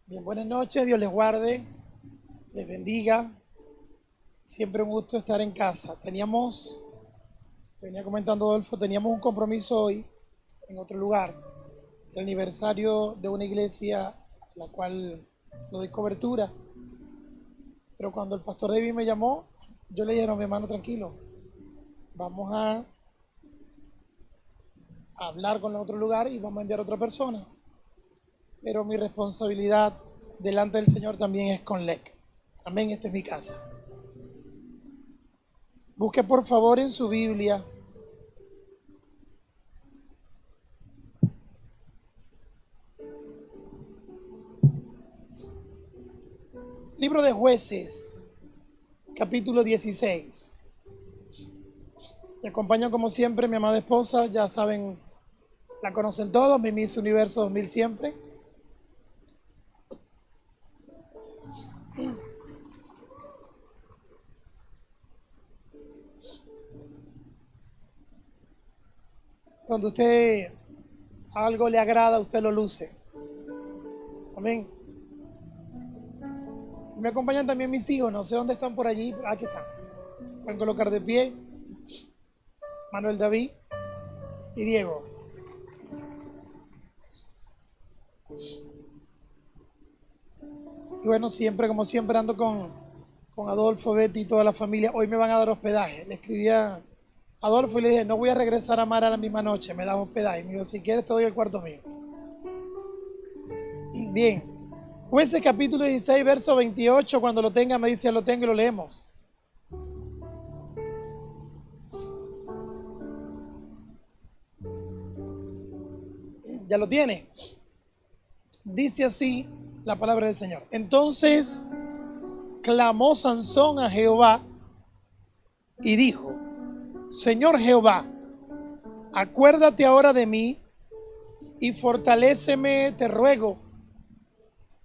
Bien, buenas noches, Dios les guarde, les bendiga. Siempre un gusto estar en casa. Venía comentando Adolfo, teníamos un compromiso hoy en otro lugar, el aniversario de una iglesia a la cual no doy cobertura. Pero cuando el pastor David me llamó, yo le dije, no, mi hermano, tranquilo, vamos a hablar con el otro lugar y vamos a enviar a otra persona. Pero mi responsabilidad delante del Señor también es con LEC. Amén, esta es mi casa. Busque por favor en su Biblia Libro de Jueces, capítulo 16. Me acompaña como siempre mi amada esposa, ya saben, la conocen todos, mi Miss Universo 2000 siempre. Cuando usted algo le agrada, usted lo luce. Amén. Me acompañan también mis hijos, no sé dónde están por allí. Aquí están. Pueden colocar de pie. Manuel David y Diego. Y bueno, siempre, como siempre, ando con Adolfo, Betty y toda la familia. Hoy me van a dar hospedaje. Le escribí a Adolfo y le dije, no voy a regresar a Mara a la misma noche, me das hospedaje. Y me dijo, si quieres te doy el cuarto mío. Bien. Jueces capítulo 16, verso 28, cuando lo tenga me dice, lo tengo y lo leemos. ¿Ya lo tiene? Dice así la palabra del Señor. Entonces clamó Sansón a Jehová y dijo, Señor Jehová, acuérdate ahora de mí y fortaléceme, te ruego,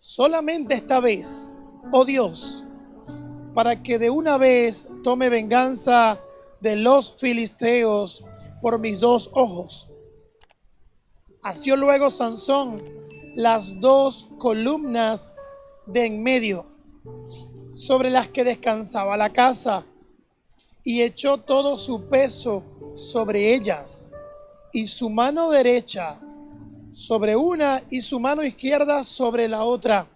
solamente esta vez, oh Dios, para que de una vez tome venganza de los filisteos por mis dos ojos. Asió luego Sansón las dos columnas de en medio, sobre las que descansaba la casa, y echó todo su peso sobre ellas, y su mano derecha sobre una y su mano izquierda sobre la otra.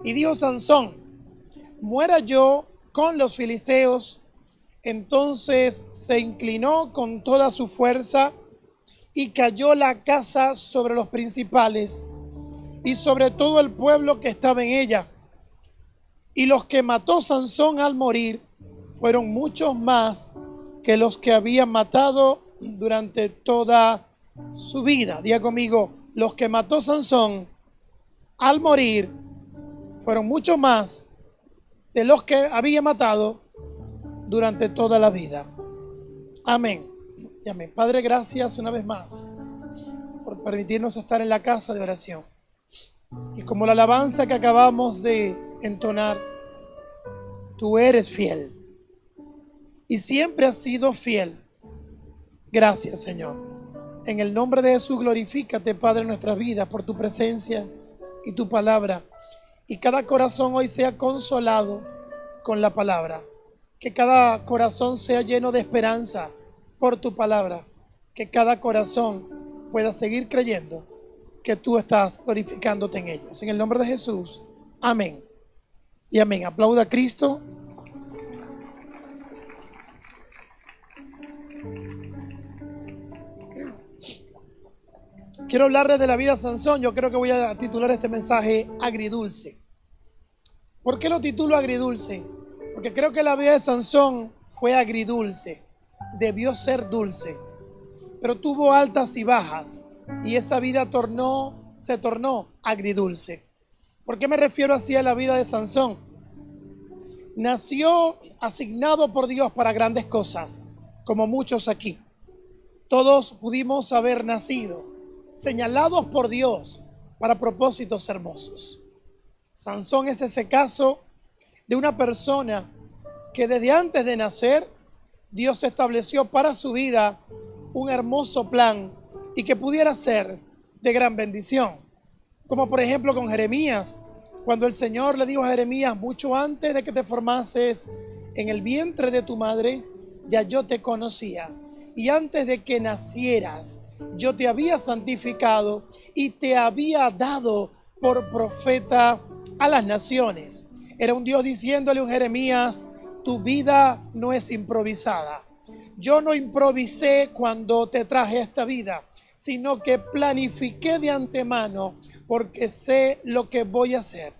Y dijo Sansón, muera yo con los filisteos. Entonces se inclinó con toda su fuerza y cayó la casa sobre los principales y sobre todo el pueblo que estaba en ella. Y los que mató Sansón al morir fueron muchos más que los que habían matado durante toda su vida. Diga conmigo, los que mató Sansón al morir fueron muchos más de los que había matado durante toda la vida. Amén. Y amén. Padre, gracias una vez más por permitirnos estar en la casa de oración. Y como la alabanza que acabamos de entonar, tú eres fiel y siempre has sido fiel. Gracias, Señor. En el nombre de Jesús, glorifícate, Padre, en nuestras vidas por tu presencia y tu palabra. Y cada corazón hoy sea consolado con la palabra. Que cada corazón sea lleno de esperanza por tu palabra. Que cada corazón pueda seguir creyendo que tú estás glorificándote en ellos. En el nombre de Jesús. Amén. Y amén. Aplauda a Cristo. Quiero hablarles de la vida de Sansón. Yo creo que voy a titular este mensaje Agridulce. ¿Por qué lo titulo Agridulce? Porque creo que la vida de Sansón fue agridulce. Debió ser dulce. Pero tuvo altas y bajas. Y esa vida se tornó agridulce. ¿Por qué me refiero así a la vida de Sansón? Nació asignado por Dios para grandes cosas, como muchos aquí. Todos pudimos haber nacido señalados por Dios para propósitos hermosos. Sansón es ese caso de una persona que desde antes de nacer Dios estableció para su vida un hermoso plan y que pudiera ser de gran bendición. Como por ejemplo con Jeremías, cuando el Señor le dijo a Jeremías: mucho antes de que te formases en el vientre de tu madre, ya yo te conocía. Y antes de que nacieras, yo te había santificado y te había dado por profeta a las naciones. Era un Dios diciéndole a un Jeremías: tu vida no es improvisada. Yo no improvisé cuando te traje a esta vida, sino que planifiqué de antemano, porque sé lo que voy a hacer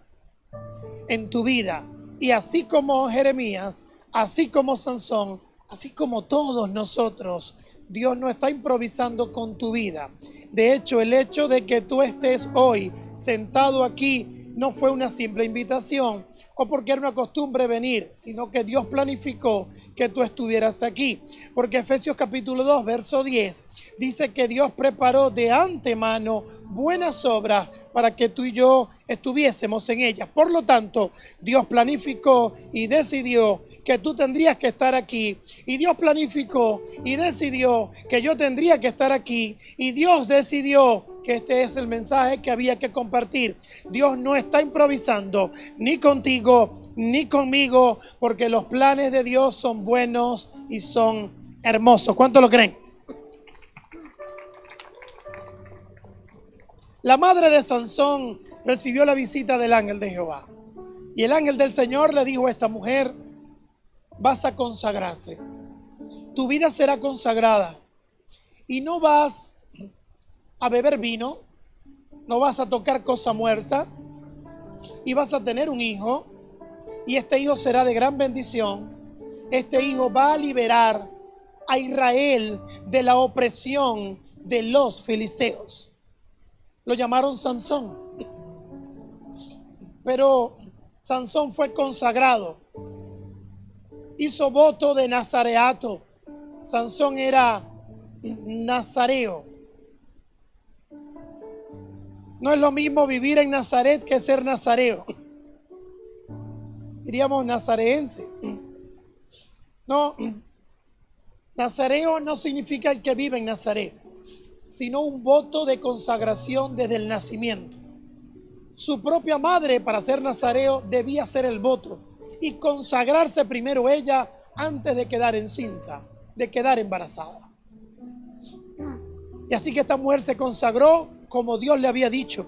en tu vida. Y así como Jeremías, así como Sansón, así como todos nosotros, Dios no está improvisando con tu vida. De hecho, el hecho de que tú estés hoy sentado aquí no fue una simple invitación o porque era una costumbre venir, sino que Dios planificó que tú estuvieras aquí. Porque Efesios capítulo 2, verso 10, dice que Dios preparó de antemano buenas obras para que tú y yo estuviésemos en ellas. Por lo tanto, Dios planificó y decidió que tú tendrías que estar aquí. Y Dios planificó y decidió que yo tendría que estar aquí. Y Dios decidió que este es el mensaje que había que compartir. Dios no está improvisando ni contigo ni conmigo, porque los planes de Dios son buenos y son hermosos. ¿Cuánto lo creen? La madre de Sansón recibió la visita del ángel de Jehová. Y el ángel del Señor le dijo a esta mujer: vas a consagrarte. Tu vida será consagrada. Y no vas a beber vino, no vas a tocar cosa muerta, y vas a tener un hijo, y este hijo será de gran bendición. Este hijo va a liberar a Israel de la opresión de los filisteos. Lo llamaron Sansón. Pero Sansón fue consagrado. Hizo voto de nazareato. Sansón era nazareo. No es lo mismo vivir en Nazaret que ser nazareo. Diríamos nazareense. No, nazareo no significa el que vive en Nazaret, sino un voto de consagración desde el nacimiento. Su propia madre, para ser nazareo, debía hacer el voto y consagrarse primero ella antes de quedar encinta, de quedar embarazada. Y así que esta mujer se consagró como Dios le había dicho.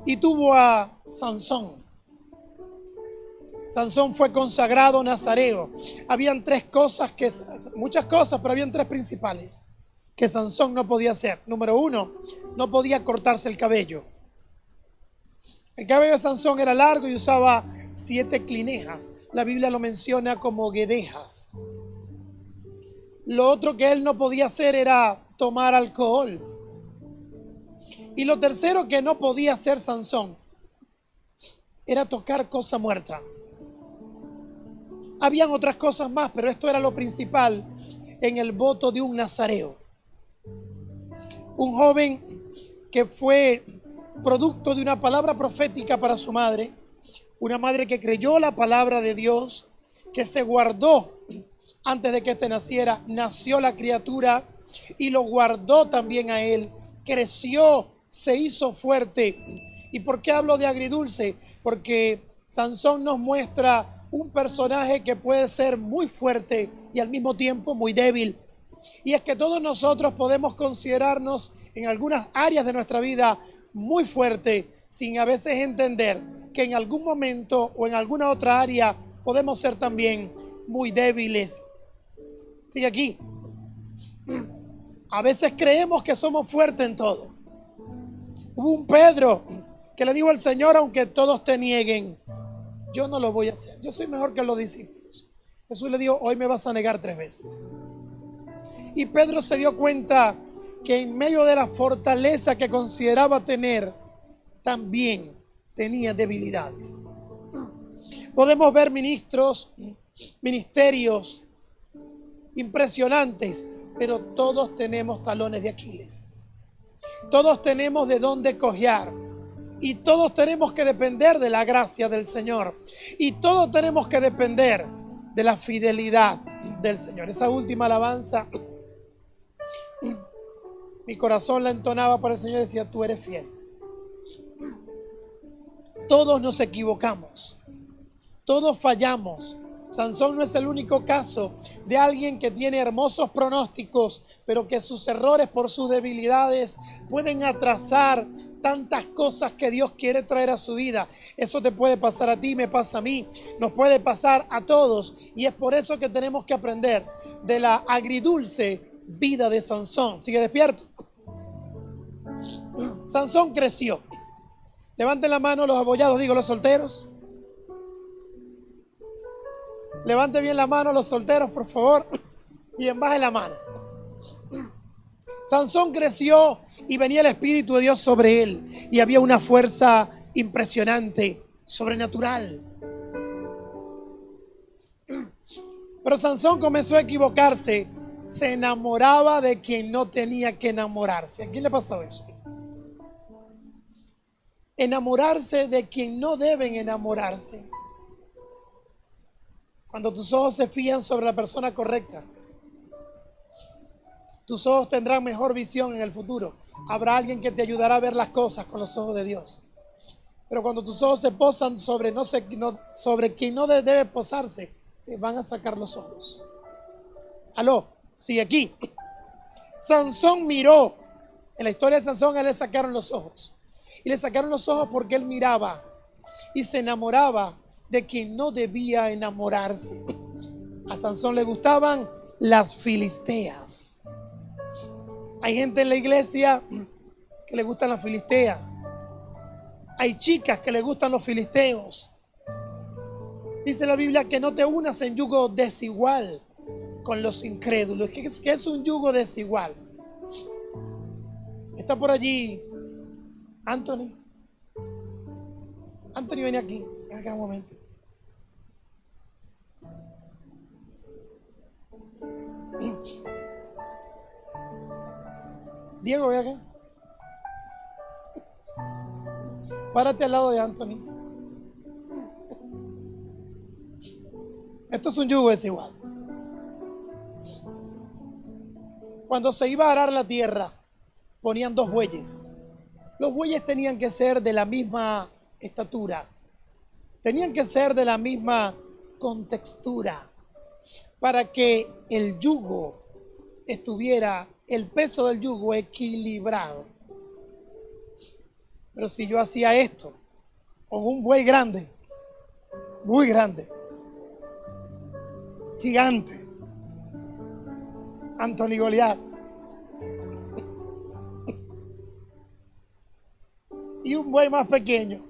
Y tuvo a Sansón. Sansón fue consagrado nazareo. Habían muchas cosas, pero habían tres principales que Sansón no podía hacer. Número uno, no podía cortarse el cabello. El cabello de Sansón era largo y usaba 7 clinejas. La Biblia lo menciona como guedejas. Lo otro que él no podía hacer era tomar alcohol. Y lo tercero que no podía hacer Sansón era tocar cosa muerta. Habían otras cosas más, pero esto era lo principal en el voto de un nazareo. Un joven que fue producto de una palabra profética para su madre, una madre que creyó la palabra de Dios, que se guardó antes de que éste naciera. Nació la criatura y lo guardó también a él. Creció, se hizo fuerte. ¿Y por qué hablo de agridulce? Porque Sansón nos muestra un personaje que puede ser muy fuerte y al mismo tiempo muy débil. Y es que todos nosotros podemos considerarnos en algunas áreas de nuestra vida muy fuerte, sin a veces entender que en algún momento o en alguna otra área podemos ser también muy débiles. Sigue aquí. A veces creemos que somos fuertes en todo. Hubo un Pedro que le dijo al Señor: aunque todos te nieguen, yo no lo voy a hacer. Yo soy mejor que los discípulos. Jesús le dijo: hoy me vas a negar 3 veces. Y Pedro se dio cuenta que en medio de la fortaleza que consideraba tener, también tenía debilidades. Podemos ver ministerios impresionantes, pero todos tenemos talones de Aquiles. Todos tenemos de dónde cojear. Y todos tenemos que depender de la gracia del Señor. Y todos tenemos que depender de la fidelidad del Señor. Esa última alabanza, mi corazón la entonaba para el Señor y decía: tú eres fiel. Todos nos equivocamos, todos fallamos. Sansón no es el único caso de alguien que tiene hermosos pronósticos, pero que sus errores por sus debilidades pueden atrasar tantas cosas que Dios quiere traer a su vida. Eso te puede pasar a ti, me pasa a mí, nos puede pasar a todos. Y es por eso que tenemos que aprender de la agridulce vida de Sansón. ¿Sigue despierto? Sansón creció. Levanten la mano los abollados, digo los solteros. Levante bien la mano los solteros, por favor. Bien, baje la mano. Sansón creció y venía el Espíritu de Dios sobre él. Y había una fuerza impresionante, sobrenatural. Pero Sansón comenzó a equivocarse. Se enamoraba de quien no tenía que enamorarse. ¿A quién le pasó eso? Enamorarse de quien no deben enamorarse. Cuando tus ojos se fían sobre la persona correcta, tus ojos tendrán mejor visión en el futuro. Habrá alguien que te ayudará a ver las cosas con los ojos de Dios. Pero cuando tus ojos se posan sobre, sobre quien no debe posarse, te van a sacar los ojos. Aló, sigue aquí. Sansón miró. En la historia de Sansón, a él le sacaron los ojos. Y le sacaron los ojos porque él miraba y se enamoraba de quien no debía enamorarse. A Sansón le gustaban las filisteas. Hay gente en la iglesia que le gustan las filisteas. Hay chicas que le gustan los filisteos. Dice la Biblia que no te unas en yugo desigual con los incrédulos. ¿Qué es un yugo desigual? Está por allí Anthony. Anthony, ven aquí. Ven acá un momento. Diego, ven acá. Párate al lado de Anthony. Esto es un yugo desigual. Cuando se iba a arar la tierra, ponían dos bueyes. Los bueyes tenían que ser de la misma estatura, tenían que ser de la misma contextura, para que el yugo estuviera, el peso del yugo equilibrado. Pero si yo hacía esto con un buey grande, muy grande, gigante, Anthony Goliat, y un buey más pequeño,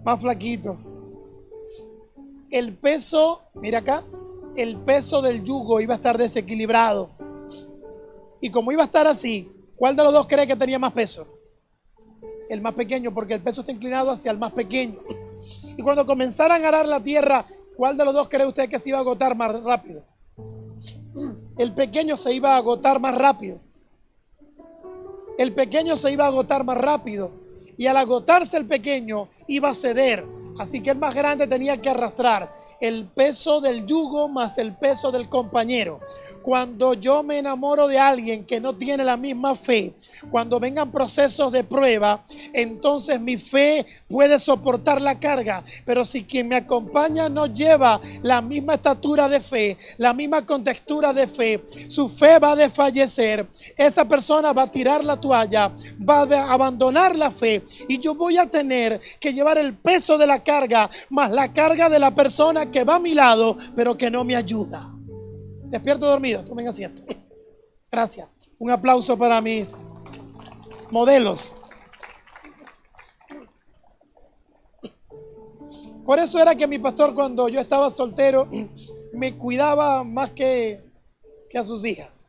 más flaquito, el peso, mira acá, el peso del yugo iba a estar desequilibrado. Y como iba a estar así, ¿cuál de los dos cree que tenía más peso? El más pequeño, porque el peso está inclinado hacia el más pequeño. Y cuando comenzaran a arar la tierra, ¿cuál de los dos cree usted que se iba a agotar más rápido? El pequeño se iba a agotar más rápido. El pequeño se iba a agotar más rápido. Y al agotarse el pequeño, iba a ceder. Así que el más grande tenía que arrastrar el peso del yugo más el peso del compañero. Cuando yo me enamoro de alguien que no tiene la misma fe, cuando vengan procesos de prueba, entonces mi fe puede soportar la carga. Pero si quien me acompaña no lleva la misma estatura de fe, la misma contextura de fe, su fe va a desfallecer. Esa persona va a tirar la toalla, va a abandonar la fe, y yo voy a tener que llevar el peso de la carga más la carga de la persona que va a mi lado, pero que no me ayuda. Despierto dormido, tomen asiento. Gracias. Un aplauso para mis modelos. Por eso era que mi pastor, cuando yo estaba soltero, me cuidaba más que a sus hijas.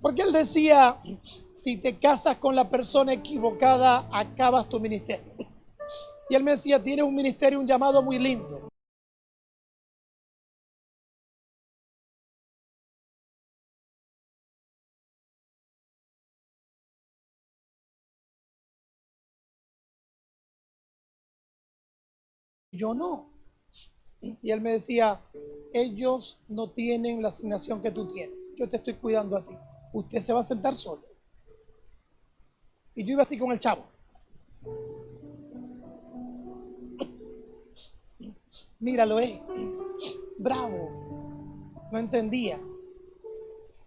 Porque él decía, si te casas con la persona equivocada, acabas tu ministerio. Y él me decía, tienes un ministerio, un llamado muy lindo. Yo no. Y él me decía, ellos no tienen la asignación que tú tienes. Yo te estoy cuidando a ti. Usted se va a sentar solo. Y yo iba así con el chavo. Míralo, bravo, no entendía.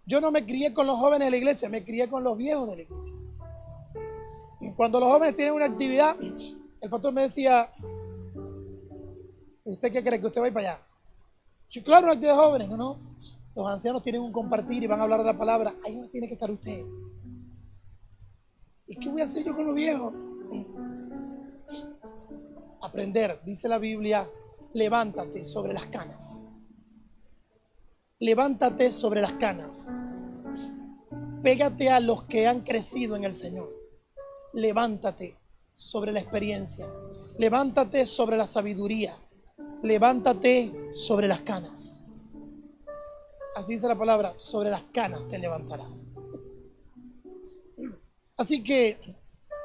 Yo no me crié con los jóvenes de la iglesia, me crié con los viejos de la iglesia. Cuando los jóvenes tienen una actividad, el pastor me decía, ¿usted qué cree? ¿Que usted va a ir para allá? Sí, claro, una actividad de jóvenes. No. Los ancianos tienen un compartir y van a hablar de la palabra. Ahí no tiene que estar usted. ¿Y qué voy a hacer yo con los viejos? Aprender, dice la Biblia, levántate sobre las canas. Levántate sobre las canas. Pégate a los que han crecido en el Señor. Levántate sobre la experiencia. Levántate sobre la sabiduría. Levántate sobre las canas. Así dice la palabra, sobre las canas te levantarás. Así que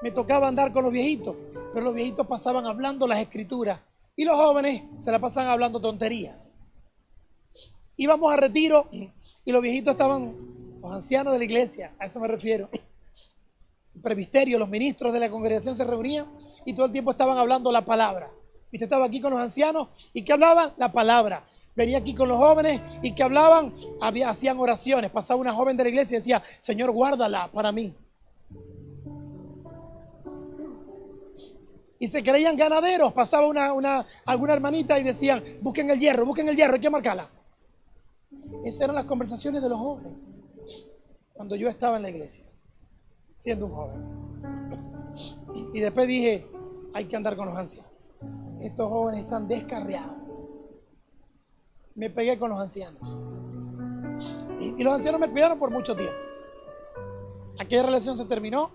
me tocaba andar con los viejitos, pero los viejitos pasaban hablando las escrituras y los jóvenes se la pasaban hablando tonterías. Íbamos a retiro y los viejitos estaban, los ancianos de la iglesia, a eso me refiero. El presbiterio, los ministros de la congregación se reunían y todo el tiempo estaban hablando la palabra. Usted estaba aquí con los ancianos y que hablaban la palabra. Venía aquí con los jóvenes y que hablaban, hacían oraciones. Pasaba una joven de la iglesia y decía, Señor, guárdala para mí. Y se creían ganaderos. Pasaba alguna hermanita y decían, busquen el hierro, hay que marcarla. Esas eran las conversaciones de los jóvenes cuando yo estaba en la iglesia, siendo un joven. Y después dije, hay que andar con los ancianos. Estos jóvenes están descarriados. Me pegué con los ancianos. Y los ancianos me cuidaron por mucho tiempo. Aquella relación se terminó.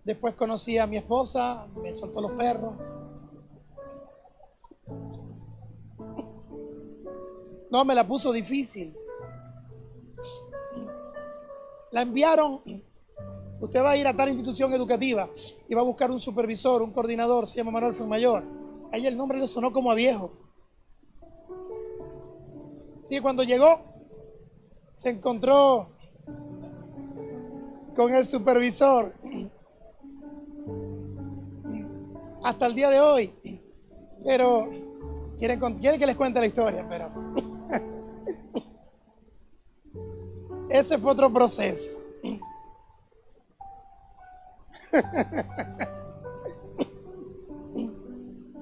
Después conocí a mi esposa, me soltó los perros. No, me la puso difícil. La enviaron. Usted va a ir a tal institución educativa y va a buscar un supervisor, un coordinador, se llama Manuel Fuenmayor. A ella el nombre le sonó como a viejo. Sí, cuando llegó, se encontró con el supervisor. Hasta el día de hoy. Pero quieren que les cuente la historia, pero ese fue otro proceso.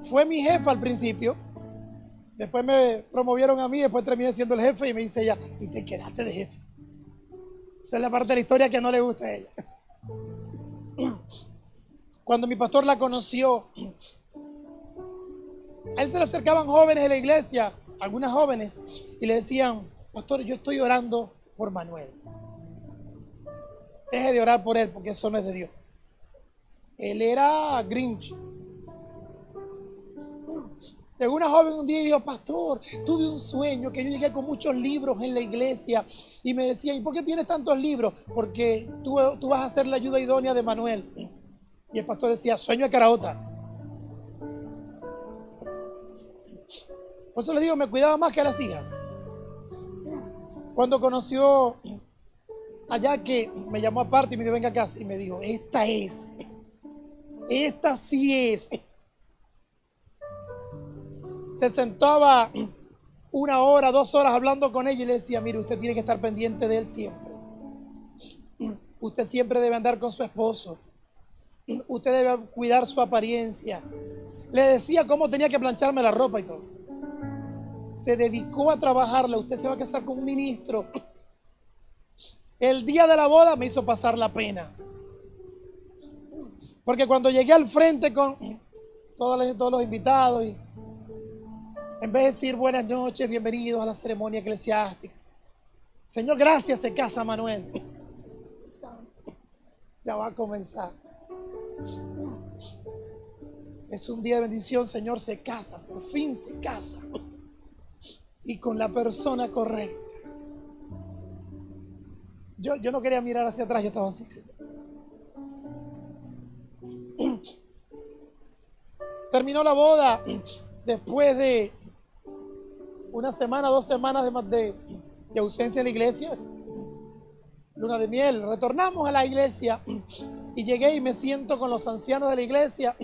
Fue mi jefa al principio, después me promovieron a mí, después terminé siendo el jefe y me dice ella, y te quedaste de jefe. Esa es la parte de la historia que no le gusta a ella. Cuando mi pastor la conoció, a él se le acercaban jóvenes de la iglesia, algunas jóvenes, y le decían, pastor, yo estoy orando por Manuel. Deje de orar por él porque eso no es de Dios. Él era Grinch. Llegó una joven un día y dijo, pastor, tuve un sueño que yo llegué con muchos libros en la iglesia y me decían, ¿y por qué tienes tantos libros? Porque tú vas a ser la ayuda idónea de Manuel. Y el pastor decía, sueño de caraota. Por eso les digo, me cuidaba más que a las hijas. Cuando conoció allá que me llamó aparte y me dijo, venga acá, y me dijo, esta sí es. Se sentaba 1 hora, 2 horas hablando con ella y le decía, mire, usted tiene que estar pendiente de él siempre. Usted siempre debe andar con su esposo. Usted debe cuidar su apariencia. Le decía cómo tenía que plancharme la ropa y todo. Se dedicó a trabajarla. Usted se va a casar con un ministro. El día de la boda me hizo pasar la pena. Porque cuando llegué al frente con todos los invitados, y en vez de decir buenas noches, bienvenidos a la ceremonia eclesiástica, Señor, gracias, se casa Manuel. Ya va a comenzar. Es un día de bendición, Señor, se casa, por fin se casa. Y con la persona correcta. Yo no quería mirar hacia atrás, yo estaba así. Terminó la boda después de 1 semana, 2 semanas de ausencia en la iglesia. Luna de miel, retornamos a la iglesia y llegué y me siento con los ancianos de la iglesia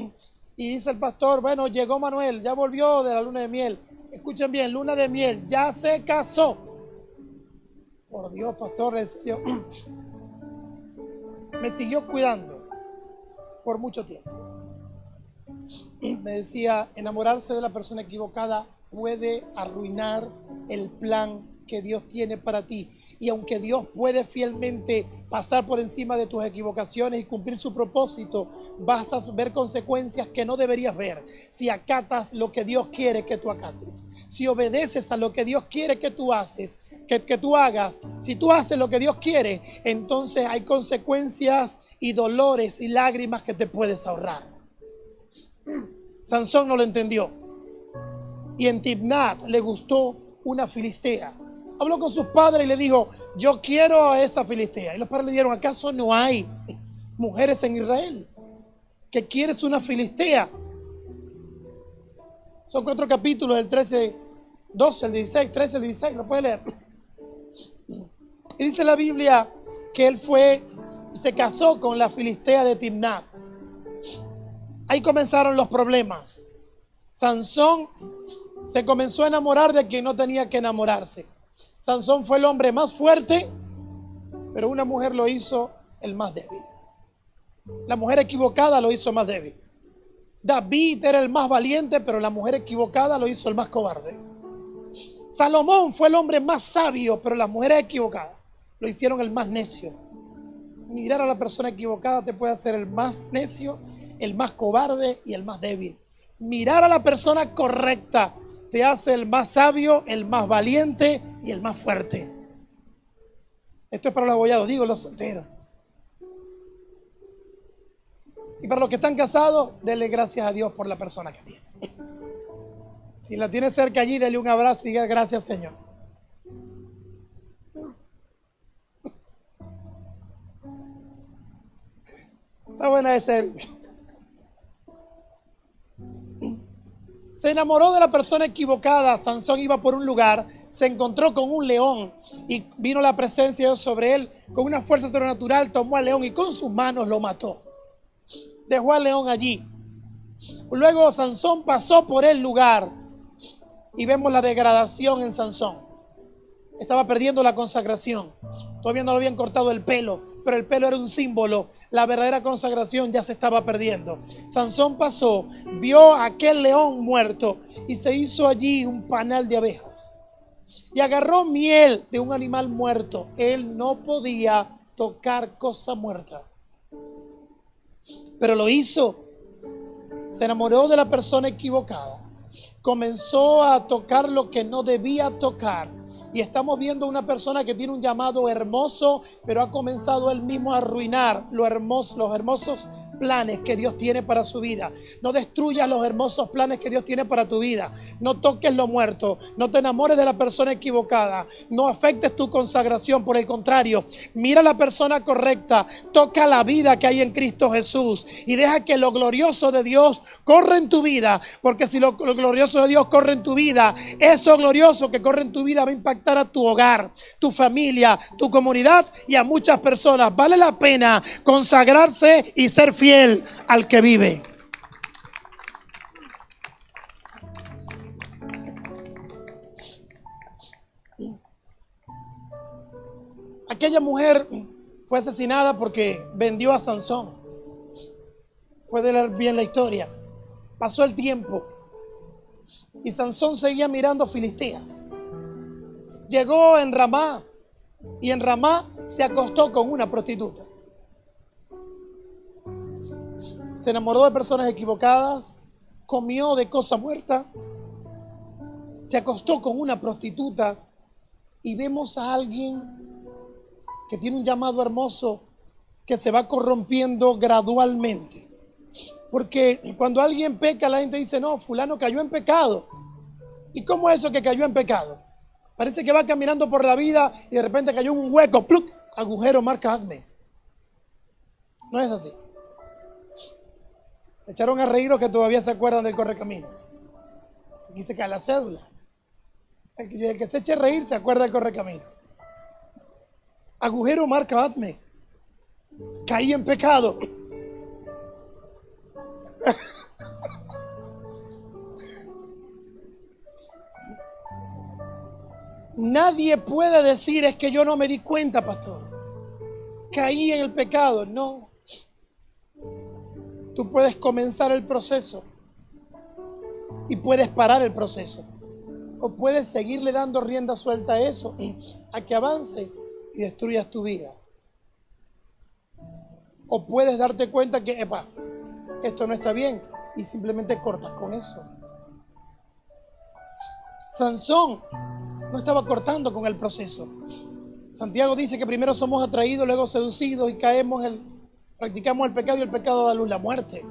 Y dice el pastor, bueno, llegó Manuel, ya volvió de la luna de miel. Escuchen bien, luna de miel, ya se casó. Por Dios, pastor, le decía yo, me siguió cuidando por mucho tiempo. Me decía, enamorarse de la persona equivocada puede arruinar el plan que Dios tiene para ti. Y aunque Dios puede fielmente pasar por encima de tus equivocaciones y cumplir su propósito, vas a ver consecuencias que no deberías ver si acatas lo que Dios quiere que tú acates. Si obedeces a lo que Dios quiere que tú hagas, si tú haces lo que Dios quiere, entonces hay consecuencias y dolores y lágrimas que te puedes ahorrar. Sansón no lo entendió. Y en Timnat le gustó una filistea. Habló con sus padres y le dijo, yo quiero a esa filistea. Y los padres le dijeron, ¿acaso no hay mujeres en Israel? ¿Que quieres una filistea? Son 4 capítulos del 13, 12 al 16, 13 al 16, lo puede leer. Y dice la Biblia que él se casó con la filistea de Timnat. Ahí comenzaron los problemas. Sansón se comenzó a enamorar de quien no tenía que enamorarse. Sansón fue el hombre más fuerte, pero una mujer lo hizo el más débil. La mujer equivocada lo hizo más débil. David era el más valiente, pero la mujer equivocada lo hizo el más cobarde. Salomón fue el hombre más sabio, pero las mujeres equivocadas lo hicieron el más necio. Mirar a la persona equivocada te puede hacer el más necio, el más cobarde y el más débil. Mirar a la persona correcta te hace el más sabio, el más valiente y el más fuerte. Esto es para los abollados, digo los solteros. Y para los que están casados, denle gracias a Dios por la persona que tiene. Si la tiene cerca allí, dele un abrazo y diga gracias, Señor. Está buena de ser. Se enamoró de la persona equivocada. Sansón iba por un lugar, se encontró con un león y vino la presencia de Dios sobre él. Con una fuerza sobrenatural tomó al león y con sus manos lo mató. Dejó al león allí. Luego Sansón pasó por el lugar y vemos la degradación en Sansón. Estaba perdiendo la consagración. Todavía no le habían cortado el pelo, pero el pelo era un símbolo. La verdadera consagración ya se estaba perdiendo. Sansón pasó, vio a aquel león muerto y se hizo allí un panal de abejas. Y agarró miel de un animal muerto. Él no podía tocar cosa muerta, pero lo hizo. Se enamoró de la persona equivocada. Comenzó a tocar lo que no debía tocar. Y estamos viendo una persona que tiene un llamado hermoso, pero ha comenzado él mismo a arruinar los hermosos planes que Dios tiene para su vida. No destruyas los hermosos planes que Dios tiene para tu vida. No toques lo muerto. No te enamores de la persona equivocada. No afectes tu consagración. Por el contrario, mira a la persona correcta. Toca la vida que hay en Cristo Jesús. Y deja que lo glorioso de Dios corra en tu vida. Porque si lo glorioso de Dios corre en tu vida, eso glorioso que corre en tu vida va a impactar a tu hogar, tu familia, tu comunidad y a muchas personas. Vale la pena consagrarse y ser fiel al que vive. Aquella mujer fue asesinada porque vendió a Sansón. Puede leer bien la historia. Pasó el tiempo y Sansón seguía mirando filisteas. Llegó en Ramá y en Ramá se acostó con una prostituta. Se enamoró de personas equivocadas, comió de cosa muerta, se acostó con una prostituta y vemos a alguien que tiene un llamado hermoso que se va corrompiendo gradualmente. Porque cuando alguien peca, la gente dice, no, fulano cayó en pecado. ¿Y cómo es eso que cayó en pecado? Parece que va caminando por la vida y de repente cayó en un hueco, ¡pluc! Agujero, marca acné. No es así. Se echaron a reír los que todavía se acuerdan del correcaminos. Aquí se cae la cédula. El que se eche a reír se acuerda del correcaminos. Agujero, marca acné. Caí en pecado. Nadie puede decir: es que yo no me di cuenta, pastor, caí en el pecado. No. Tú puedes comenzar el proceso y puedes parar el proceso, o puedes seguirle dando rienda suelta a eso, a que avance y destruyas tu vida. O puedes darte cuenta que, esto no está bien, y simplemente cortas con eso. Sansón no estaba cortando con el proceso. Santiago dice que primero somos atraídos, luego seducidos y practicamos el pecado, y el pecado da luz, la muerte.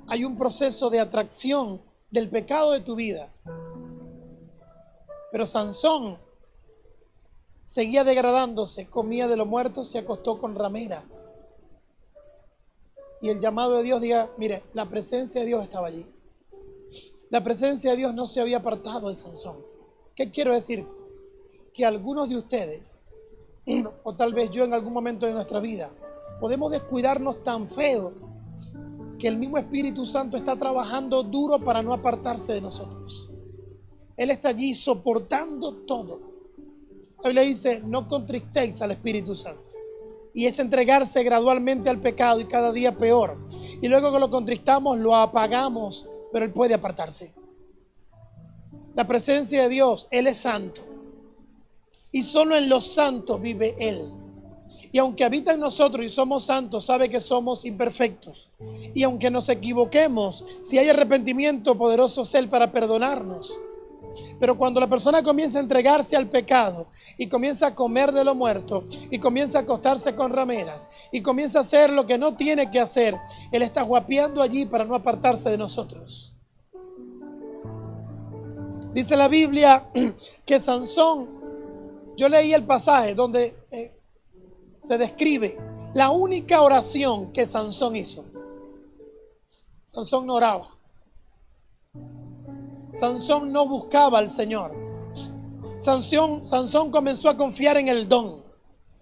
Hay un proceso de atracción del pecado de tu vida. Pero Sansón seguía degradándose, comía de lo muerto, se acostó con ramera. Y el llamado de Dios, diga, mire, la presencia de Dios estaba allí. La presencia de Dios no se había apartado de Sansón. ¿Qué quiero decir? Que algunos de ustedes, o tal vez yo en algún momento de nuestra vida, podemos descuidarnos tan feo que el mismo Espíritu Santo está trabajando duro para no apartarse de nosotros. Él está allí soportando todo. La Biblia dice: no contristéis al Espíritu Santo. Y es entregarse gradualmente al pecado, y cada día peor. Y luego que lo contristamos, lo apagamos, pero Él puede apartarse. La presencia de Dios, Él es santo. Y solo en los santos vive Él. Y aunque habita en nosotros y somos santos, sabe que somos imperfectos. Y aunque nos equivoquemos, si hay arrepentimiento, poderoso es Él para perdonarnos. Pero cuando la persona comienza a entregarse al pecado y comienza a comer de lo muerto y comienza a acostarse con rameras y comienza a hacer lo que no tiene que hacer, Él está guapeando allí para no apartarse de nosotros. Dice la Biblia que Sansón, yo leí el pasaje donde se describe la única oración que Sansón hizo. Sansón no oraba. Sansón no buscaba al Señor. Sansón comenzó a confiar en el don.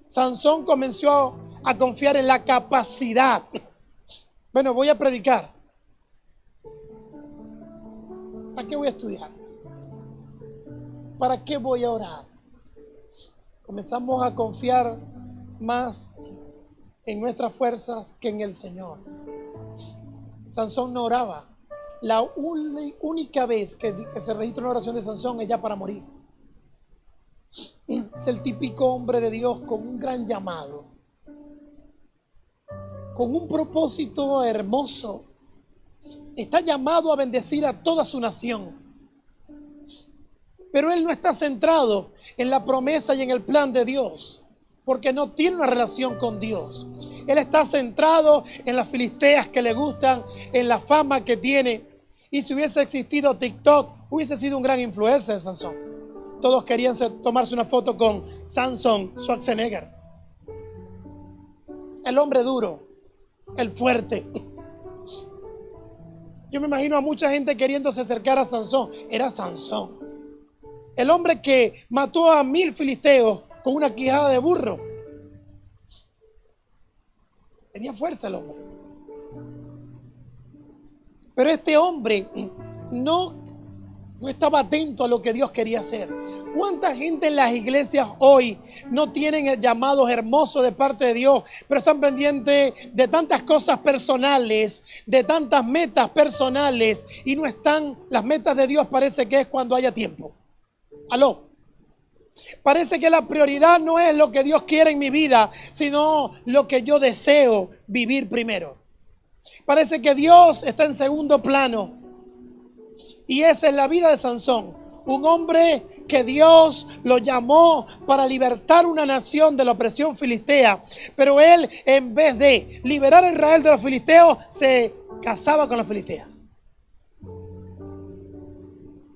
Sansón comenzó a confiar en la capacidad. Bueno, voy a predicar. ¿Para qué voy a estudiar? ¿Para qué voy a orar? Comenzamos a confiar más en nuestras fuerzas que en el Señor. Sansón no oraba. La única vez que se registra una oración de Sansón es ya para morir. Es el típico hombre de Dios con un gran llamado, con un propósito hermoso. Está llamado a bendecir a toda su nación. Pero él no está centrado en la promesa y en el plan de Dios, porque no tiene una relación con Dios. Él está centrado en las filisteas que le gustan, en la fama que tiene. Y si hubiese existido TikTok, hubiese sido un gran influencer de Sansón. Todos querían tomarse una foto con Sansón Schwarzenegger. El hombre duro, el fuerte. Yo me imagino a mucha gente queriéndose acercar a Sansón. Era Sansón. El hombre que mató a 1000 filisteos con una quijada de burro. Tenía fuerza el hombre. Pero este hombre no estaba atento a lo que Dios quería hacer. ¿Cuánta gente en las iglesias hoy no tienen llamados hermosos de parte de Dios, pero están pendientes de tantas cosas personales, de tantas metas personales, y no están? Las metas de Dios parece que es cuando haya tiempo. ¿Aló? Parece que la prioridad no es lo que Dios quiere en mi vida, sino lo que yo deseo vivir primero. Parece que Dios está en segundo plano. Y esa es la vida de Sansón. Un hombre que Dios lo llamó para libertar una nación de la opresión filistea. Pero él, en vez de liberar a Israel de los filisteos, se casaba con las filisteas.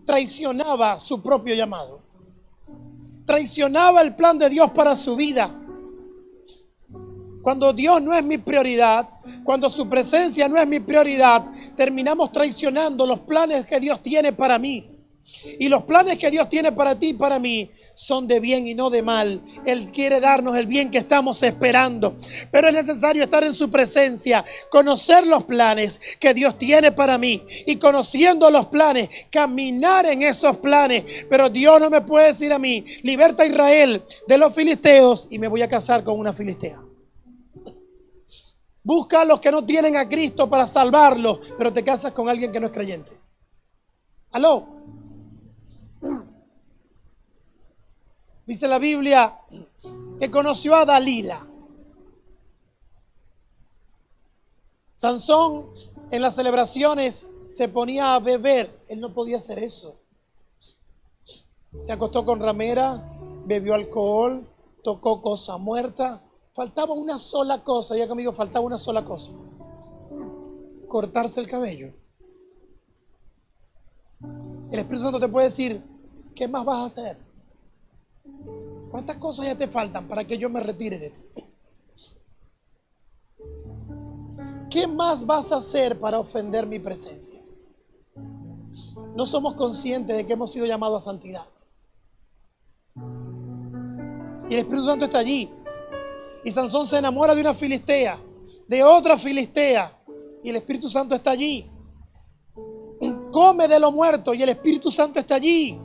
Traicionaba su propio llamado. Traicionaba el plan de Dios para su vida. Cuando Dios no es mi prioridad, cuando su presencia no es mi prioridad, terminamos traicionando los planes que Dios tiene para mí. Y los planes que Dios tiene para ti y para mí son de bien y no de mal. Él quiere darnos el bien que estamos esperando. Pero es necesario estar en su presencia, conocer los planes que Dios tiene para mí. Y conociendo los planes, caminar en esos planes. Pero Dios no me puede decir a mí, liberta a Israel de los filisteos y me voy a casar con una filistea. Busca a los que no tienen a Cristo para salvarlos, pero te casas con alguien que no es creyente. ¿Aló? Dice la Biblia que conoció a Dalila. Sansón en las celebraciones se ponía a beber. Él no podía hacer eso. Se acostó con ramera, bebió alcohol, tocó cosa muerta. Faltaba una sola cosa. Diga conmigo, faltaba una sola cosa. Cortarse el cabello. El Espíritu Santo te puede decir, ¿qué más vas a hacer? ¿Cuántas cosas ya te faltan para que yo me retire de ti? ¿Qué más vas a hacer para ofender mi presencia? No somos conscientes de que hemos sido llamados a santidad. Y el Espíritu Santo está allí. Y Sansón se enamora de una filistea, de otra filistea. Y el Espíritu Santo está allí. Come de lo muerto y el Espíritu Santo está allí.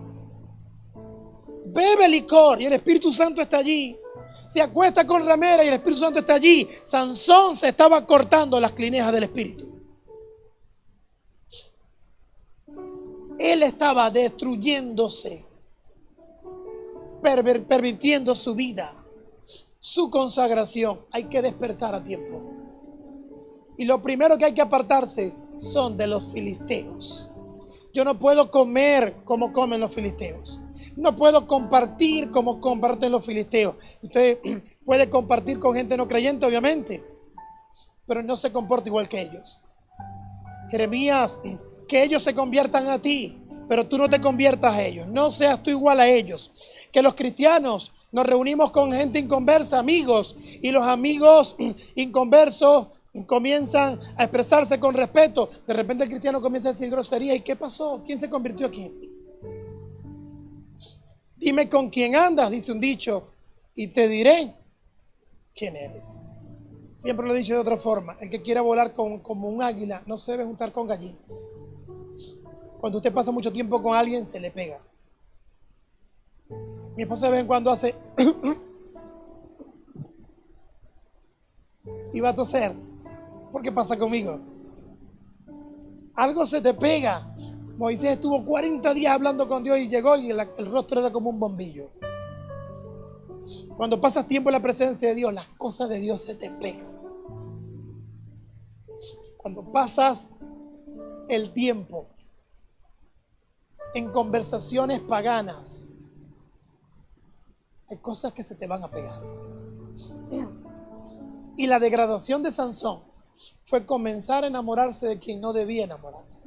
Bebe licor y el Espíritu Santo está allí. Se acuesta con ramera y el Espíritu Santo está allí. Sansón se estaba cortando las clinejas del Espíritu. Él estaba destruyéndose, pervirtiendo su vida, su consagración. Hay que despertar a tiempo. Y lo primero que hay que apartarse son de los filisteos. Yo no puedo comer como comen los filisteos. No puedo compartir como comparten los filisteos. Usted puede compartir con gente no creyente, obviamente, pero no se comporta igual que ellos. Jeremías, que ellos se conviertan a ti, pero tú no te conviertas a ellos. No seas tú igual a ellos. Que los cristianos nos reunimos con gente inconversa, amigos, y los amigos inconversos comienzan a expresarse con respeto. De repente el cristiano comienza a decir grosería. ¿Y qué pasó? ¿Quién se convirtió aquí? Dime con quién andas, dice un dicho, y te diré quién eres. Siempre lo he dicho de otra forma. El que quiera volar como un águila no se debe juntar con gallinas. Cuando usted pasa mucho tiempo con alguien, se le pega. Mi esposa de vez en cuando hace y va a toser. ¿Por qué pasa conmigo? Algo se te pega. Moisés estuvo 40 días hablando con Dios y llegó y el rostro era como un bombillo. Cuando pasas tiempo en la presencia de Dios, las cosas de Dios se te pegan. Cuando pasas el tiempo en conversaciones paganas, hay cosas que se te van a pegar. Y la degradación de Sansón fue comenzar a enamorarse de quien no debía enamorarse.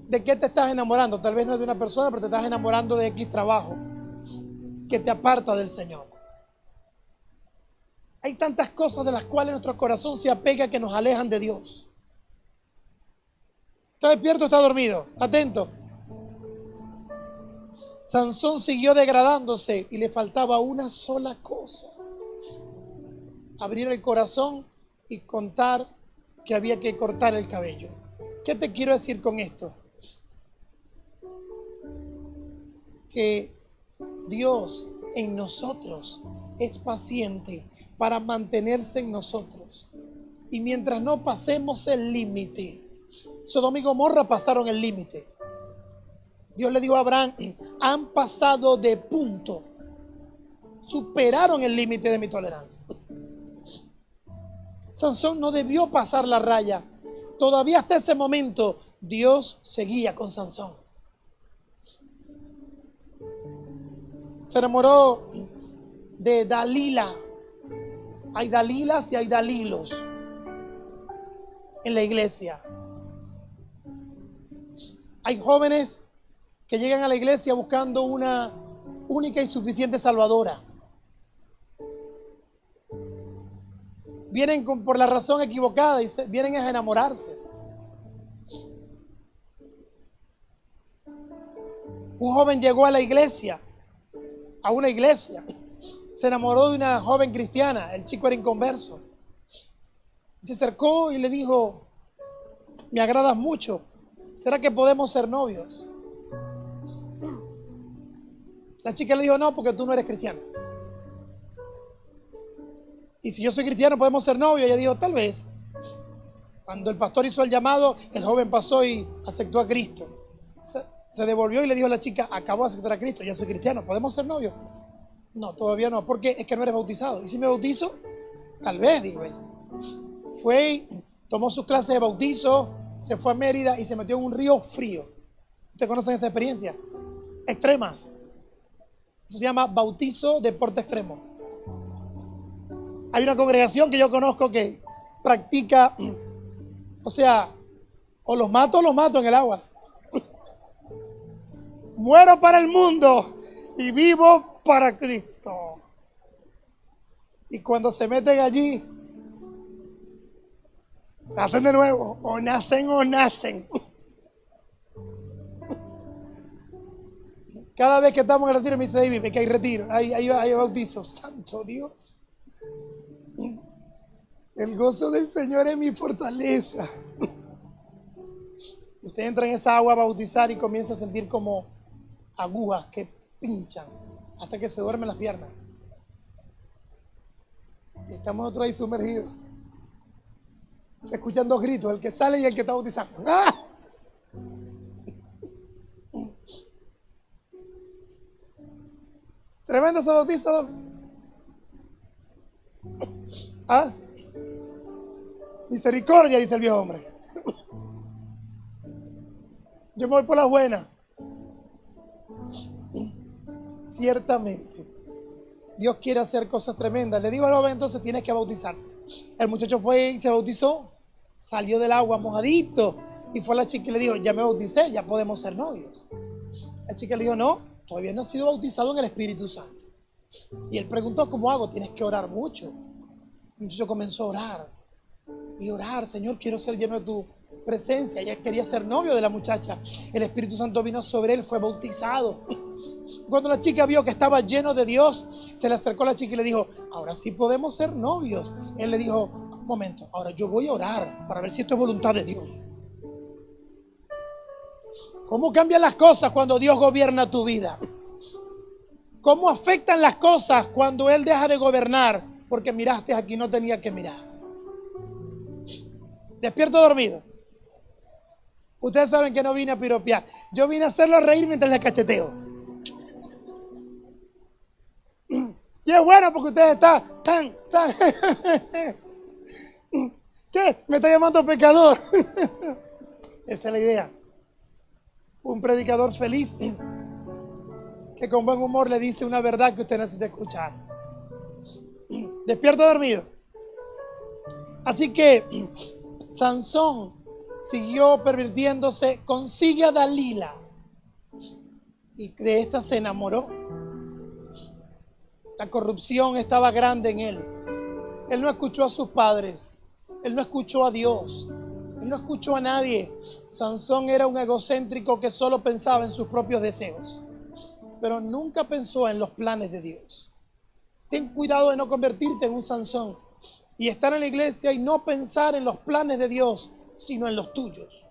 ¿De qué te estás enamorando? Tal vez no es de una persona, pero te estás enamorando de X trabajo que te aparta del Señor. Hay tantas cosas de las cuales nuestro corazón se apega que nos alejan de Dios. ¿Está despierto o está dormido? Atento. Sansón siguió degradándose y le faltaba una sola cosa: abrir el corazón y contar que había que cortar el cabello. ¿Qué te quiero decir con esto? Que Dios en nosotros es paciente para mantenerse en nosotros. Y mientras no pasemos el límite, Sodoma y Gomorra pasaron el límite. Dios le dijo a Abraham, han pasado de punto, superaron el límite de mi tolerancia. Sansón no debió pasar la raya. Todavía hasta ese momento Dios seguía con Sansón. Se enamoró de Dalila. Hay Dalilas y hay Dalilos en la iglesia. Hay jóvenes que llegan a la iglesia buscando una única y suficiente salvadora. Vienen por la razón equivocada y vienen a enamorarse. Un joven llegó a la iglesia, a una iglesia. Se enamoró de una joven cristiana. El chico era inconverso. Se acercó y le dijo: me agradas mucho. ¿Será que podemos ser novios? La chica le dijo: no, porque tú no eres cristiano. Y si yo soy cristiano, podemos ser novios. Ella dijo: tal vez. Cuando el pastor hizo el llamado, el joven pasó y aceptó a Cristo. Se devolvió y le dijo a la chica: acabo de aceptar a Cristo, ya soy cristiano, ¿podemos ser novios? No, todavía no, porque es que no eres bautizado. ¿Y si me bautizo? Tal vez, dijo ella. Fue y tomó sus clases de bautizo, se fue a Mérida y se metió en un río frío. ¿Ustedes conocen esa experiencia? Extremas. Eso se llama bautizo deporte extremo. Hay una congregación que yo conozco que practica, o sea, o los mato en el agua. Muero para el mundo y vivo para Cristo. Y cuando se meten allí, nacen de nuevo, o nacen. Cada vez que estamos en el retiro me dice: David, que hay retiro, hay bautizo. Santo Dios. El gozo del Señor es mi fortaleza. Usted entra en esa agua a bautizar y comienza a sentir como agujas que pinchan hasta que se duermen las piernas. Y estamos nosotros ahí sumergidos. Se escuchan dos gritos, el que sale y el que está bautizando. ¡Ah! Tremendo ese bautizo. ¿Ah? Misericordia, dice el viejo hombre. Yo me voy por la buena. Ciertamente, Dios quiere hacer cosas tremendas. Le digo al joven: entonces tienes que bautizarte. El muchacho fue y se bautizó. Salió del agua mojadito. Y fue a la chica y le dijo: ya me bauticé, ya podemos ser novios. La chica le dijo: no, todavía no he sido bautizado en el Espíritu Santo. Y él preguntó: ¿cómo hago? Tienes que orar mucho. El muchacho comenzó a orar. Y orar: Señor, quiero ser lleno de tu presencia. Ella quería ser novio de la muchacha. El Espíritu Santo vino sobre él, fue bautizado. Cuando la chica vio que estaba lleno de Dios, se le acercó a la chica y le dijo: ahora sí podemos ser novios. Él le dijo: un momento, ahora yo voy a orar para ver si esto es voluntad de Dios. ¿Cómo cambian las cosas cuando Dios gobierna tu vida? ¿Cómo afectan las cosas cuando Él deja de gobernar? Porque miraste aquí, no tenía que mirar. Despierto dormido. Ustedes saben que no vine a piropear. Yo vine a hacerlo reír mientras les cacheteo. Y es bueno porque ustedes están tan. ¿Qué? Me está llamando pecador. Esa es la idea. Un predicador feliz que con buen humor le dice una verdad que usted necesita escuchar. Despierto dormido. Así que Sansón siguió pervirtiéndose, consigue a Dalila y de esta se enamoró. La corrupción estaba grande en él. Él no escuchó a sus padres, él no escuchó a Dios, él no escuchó a nadie. Sansón era un egocéntrico que solo pensaba en sus propios deseos, pero nunca pensó en los planes de Dios. Ten cuidado de no convertirte en un Sansón y estar en la iglesia y no pensar en los planes de Dios, sino en los tuyos.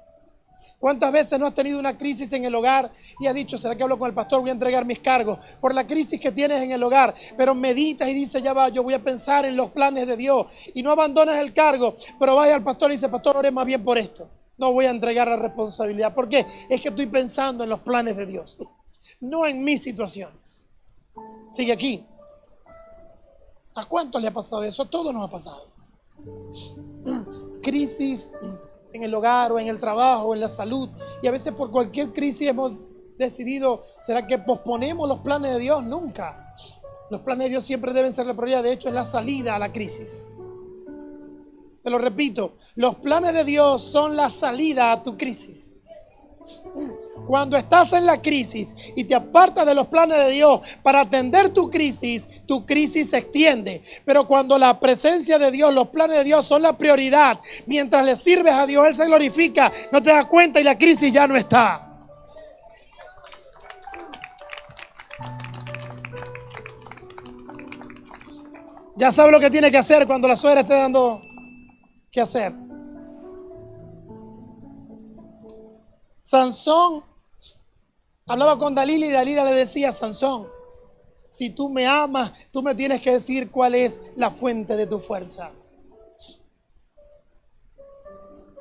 ¿Cuántas veces no has tenido una crisis en el hogar y has dicho: ¿será que hablo con el pastor? Voy a entregar mis cargos por la crisis que tienes en el hogar, pero meditas y dices: ya va, yo voy a pensar en los planes de Dios, y no abandonas el cargo, pero vas al pastor y dices: pastor, ore más bien por esto. No voy a entregar la responsabilidad. ¿Por qué? Es que estoy pensando en los planes de Dios, no en mis situaciones. Sigue aquí. ¿A cuánto le ha pasado eso? A todos nos ha pasado. Crisis en el hogar o en el trabajo o en la salud. Y a veces por cualquier crisis hemos decidido: ¿será que posponemos los planes de Dios? Nunca. Los planes de Dios siempre deben ser la prioridad. De hecho, es la salida a la crisis. Te lo repito, los planes de Dios son la salida a tu crisis. Cuando estás en la crisis y te apartas de los planes de Dios para atender tu crisis se extiende. Pero cuando la presencia de Dios, los planes de Dios son la prioridad, mientras le sirves a Dios, Él se glorifica, no te das cuenta y la crisis ya no está. Ya sabe lo que tiene que hacer cuando la suegra esté dando que hacer. Sansón hablaba con Dalila y Dalila le decía: Sansón, si tú me amas, tú me tienes que decir cuál es la fuente de tu fuerza.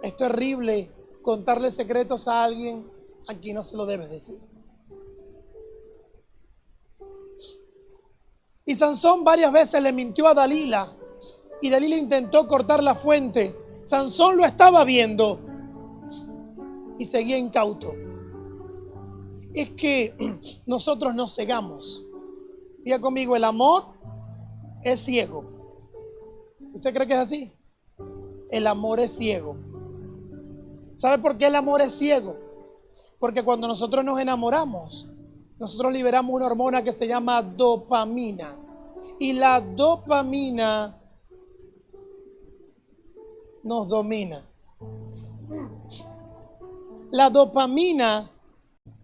Es terrible contarle secretos a alguien a quien no se lo debes decir. Y Sansón varias veces le mintió a Dalila y Dalila intentó cortar la fuente. Sansón lo estaba viendo y seguía incauto. Es que nosotros nos cegamos. Diga conmigo, el amor es ciego. ¿Usted cree que es así? El amor es ciego. ¿Sabe por qué el amor es ciego? Porque cuando nosotros nos enamoramos, nosotros liberamos una hormona que se llama dopamina. Y la dopamina nos domina. La dopamina,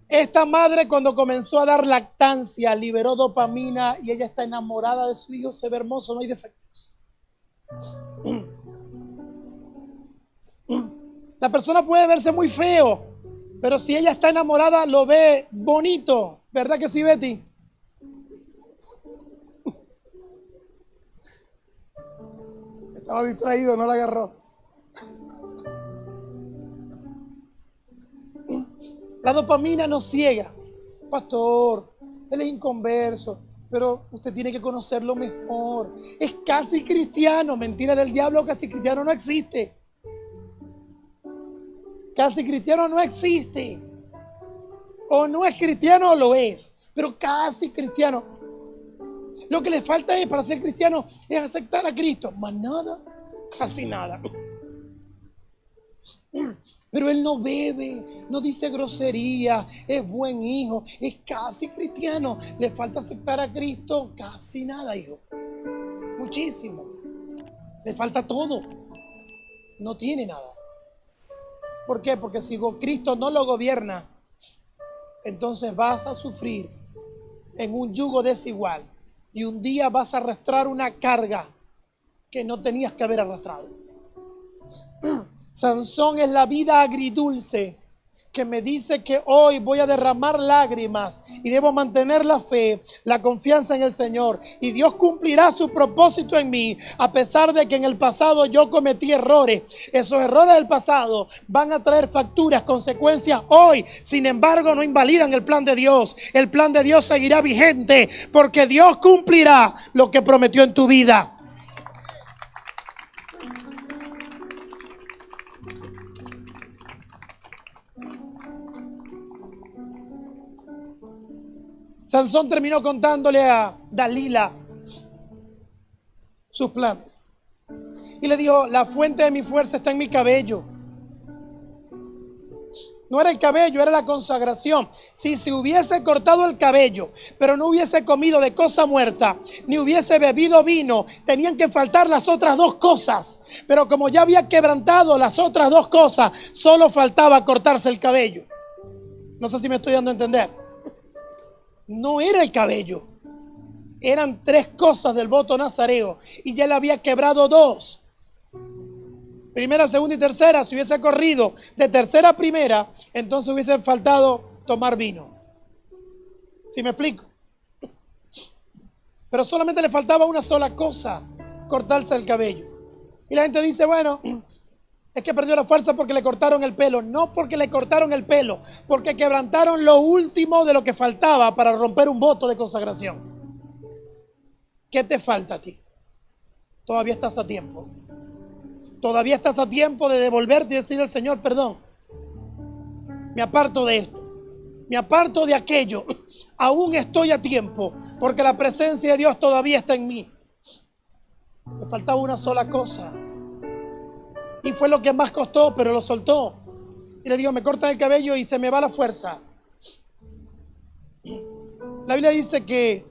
esta madre cuando comenzó a dar lactancia, liberó dopamina y ella está enamorada de su hijo, se ve hermoso, no hay defectos. La persona puede verse muy feo, pero si ella está enamorada, lo ve bonito. ¿Verdad que sí, Betty? Estaba distraído, no la agarró. La dopamina nos ciega. Pastor, él es inconverso, pero usted tiene que conocerlo mejor. Es casi cristiano. Mentira del diablo, casi cristiano no existe. Casi cristiano no existe. O no es cristiano o lo es, pero casi cristiano. Lo que le falta es, para ser cristiano, es aceptar a Cristo. Más nada, casi nada. Pero él no bebe, no dice grosería, es buen hijo, es casi cristiano. Le falta aceptar a Cristo, casi nada, hijo. Muchísimo. Le falta todo. No tiene nada. ¿Por qué? Porque si Cristo no lo gobierna, entonces vas a sufrir en un yugo desigual. Y un día vas a arrastrar una carga que no tenías que haber arrastrado. Sansón es la vida agridulce que me dice que hoy voy a derramar lágrimas y debo mantener la fe, la confianza en el Señor. Y Dios cumplirá su propósito en mí, a pesar de que en el pasado yo cometí errores. Esos errores del pasado van a traer facturas, consecuencias hoy. Sin embargo, no invalidan el plan de Dios. El plan de Dios seguirá vigente porque Dios cumplirá lo que prometió en tu vida. Sansón terminó contándole a Dalila sus planes. Y le dijo: la fuente de mi fuerza está en mi cabello. No era el cabello, era la consagración. Si se hubiese cortado el cabello, pero no hubiese comido de cosa muerta, ni hubiese bebido vino, tenían que faltar las otras dos cosas. Pero como ya había quebrantado las otras dos cosas, solo faltaba cortarse el cabello. No sé si me estoy dando a entender. No era el cabello, eran tres cosas del voto nazareo y ya le había quebrado dos. Primera, segunda y tercera. Si hubiese corrido de tercera a primera, entonces hubiese faltado tomar vino. ¿Sí me explico? Pero solamente le faltaba una sola cosa: cortarse el cabello. Y la gente dice: bueno, es que perdió la fuerza porque le cortaron el pelo. No porque le cortaron el pelo, porque quebrantaron lo último de lo que faltaba para romper un voto de consagración. ¿Qué te falta a ti? Todavía estás a tiempo. Todavía estás a tiempo de devolverte y decirle al Señor: perdón, me aparto de esto, me aparto de aquello. Aún estoy a tiempo, porque la presencia de Dios todavía está en mí. Me faltaba una sola cosa. Y fue lo que más costó, pero lo soltó. Y le digo: me cortan el cabello y se me va la fuerza. La Biblia dice que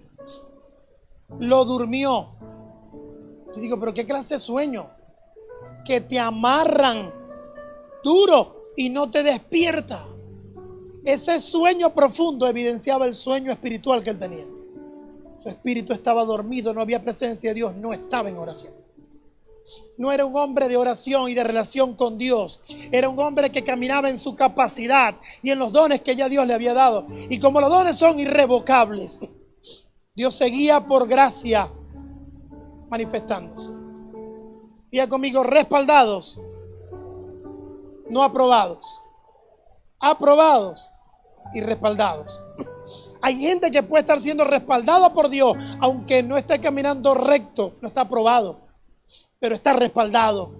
lo durmió. Yo digo: pero ¿qué clase de sueño? Que te amarran duro y no te despierta. Ese sueño profundo evidenciaba el sueño espiritual que él tenía. Su espíritu estaba dormido, no había presencia de Dios, no estaba en oración. No era un hombre de oración y de relación con Dios. Era un hombre que caminaba en su capacidad y en los dones que ya Dios le había dado. Y como los dones son irrevocables, Dios seguía por gracia manifestándose. Diga conmigo, respaldados, no aprobados. Aprobados y respaldados. Hay gente que puede estar siendo respaldada por Dios, aunque no esté caminando recto, no está aprobado, pero está respaldado.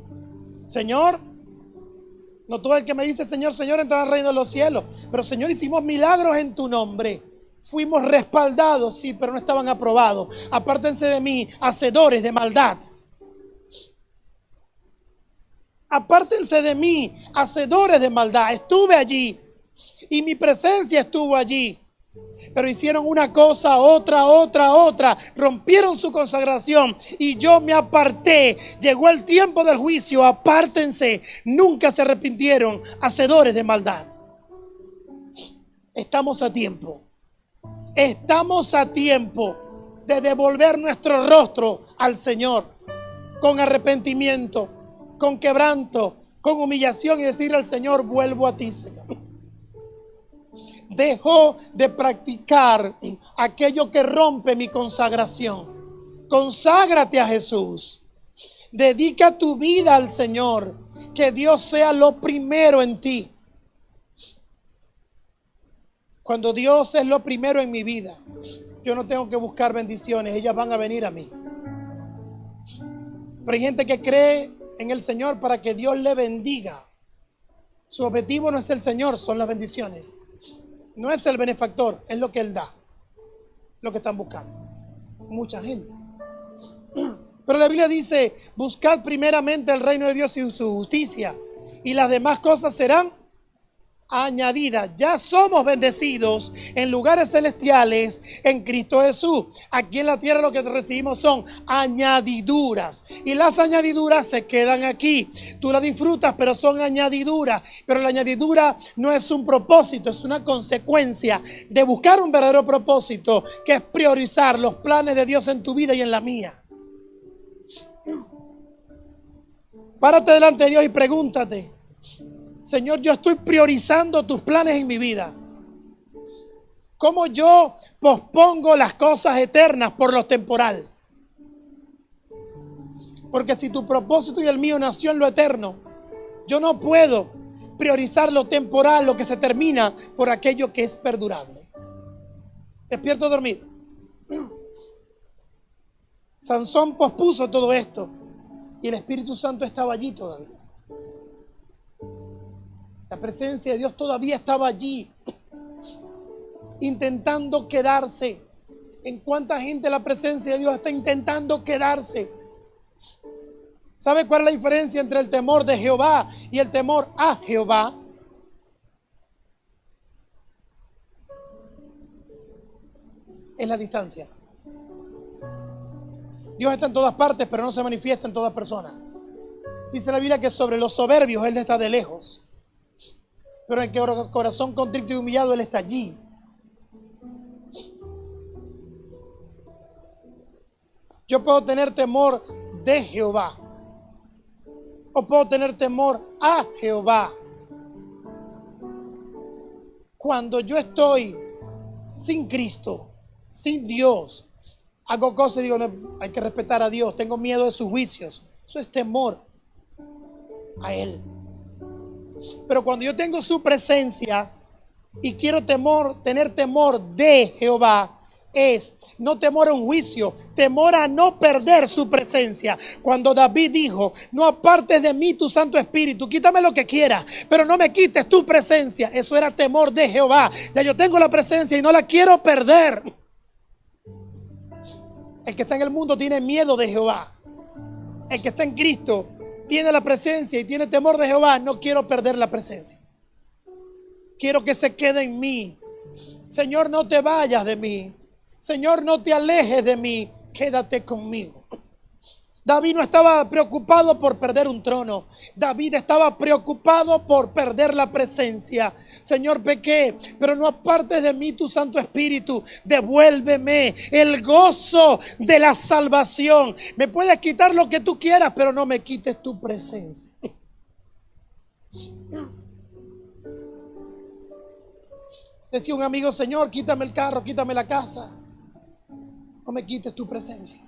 Señor, no todo el que me dice Señor, Señor entrará al reino de los cielos, pero Señor, hicimos milagros en tu nombre. Fuimos respaldados, sí, pero no estaban aprobados. Apártense de mí, hacedores de maldad. Apártense de mí, hacedores de maldad. Estuve allí y mi presencia estuvo allí. Pero hicieron una cosa, otra. Rompieron su consagración y yo me aparté. Llegó el tiempo del juicio. Apártense. Nunca se arrepintieron. Hacedores de maldad. Estamos a tiempo. Estamos a tiempo de devolver nuestro rostro al Señor con arrepentimiento, con quebranto, con humillación y decirle al Señor, vuelvo a ti, Señor. Dejo de practicar aquello que rompe mi consagración. Conságrate a Jesús. Dedica tu vida al Señor. Que Dios sea lo primero en ti. Cuando Dios es lo primero en mi vida, yo no tengo que buscar bendiciones. Ellas van a venir a mí. Pero hay gente que cree en el Señor para que Dios le bendiga. Su objetivo no es el Señor, son las bendiciones. No es el benefactor, es lo que Él da. Lo que están buscando mucha gente. Pero la Biblia dice, buscad primeramente el reino de Dios y su justicia, y las demás cosas serán añadidas. Ya somos bendecidos en lugares celestiales en Cristo Jesús. Aquí en la tierra lo que recibimos son añadiduras, y las añadiduras se quedan aquí. Tú las disfrutas, pero son añadiduras. Pero la añadidura no es un propósito, es una consecuencia de buscar un verdadero propósito, que es priorizar los planes de Dios en tu vida y en la mía. Párate delante de Dios y pregúntate, Señor, yo estoy priorizando tus planes en mi vida. ¿Cómo yo pospongo las cosas eternas por lo temporal? Porque si tu propósito y el mío nació en lo eterno, yo no puedo priorizar lo temporal, lo que se termina, por aquello que es perdurable. Despierto dormido. Sansón pospuso todo esto y el Espíritu Santo estaba allí todavía. La presencia de Dios todavía estaba allí, intentando quedarse. ¿En cuánta gente la presencia de Dios está intentando quedarse? ¿Sabe cuál es la diferencia entre el temor de Jehová y el temor a Jehová? Es la distancia. Dios está en todas partes, pero no se manifiesta en todas personas. Dice la Biblia que sobre los soberbios Él está de lejos, pero en el corazón contrito y humillado Él está allí. Yo puedo tener temor de Jehová, o puedo tener temor a Jehová. Cuando yo estoy sin Cristo, sin Dios, hago cosas y digo, no, hay que respetar a Dios, tengo miedo de sus juicios. Eso es temor a Él. Pero cuando yo tengo su presencia y quiero tener temor de Jehová, es no temor a un juicio, temor a no perder su presencia. Cuando David dijo, no apartes de mí tu Santo Espíritu, quítame lo que quieras, pero no me quites tu presencia. Eso era temor de Jehová. Ya yo tengo la presencia y no la quiero perder. El que está en el mundo tiene miedo de Jehová. El que está en Cristo tiene la presencia y tiene temor de Jehová. No quiero perder la presencia. Quiero que se quede en mí. Señor, no te vayas de mí. Señor, no te alejes de mí. Quédate conmigo. David no estaba preocupado por perder un trono. David estaba preocupado por perder la presencia. Señor, pequé, pero no apartes de mí tu Santo Espíritu. Devuélveme el gozo de la salvación. Me puedes quitar lo que tú quieras, pero no me quites tu presencia. Decía un amigo, Señor, quítame el carro, quítame la casa. No me quites tu presencia.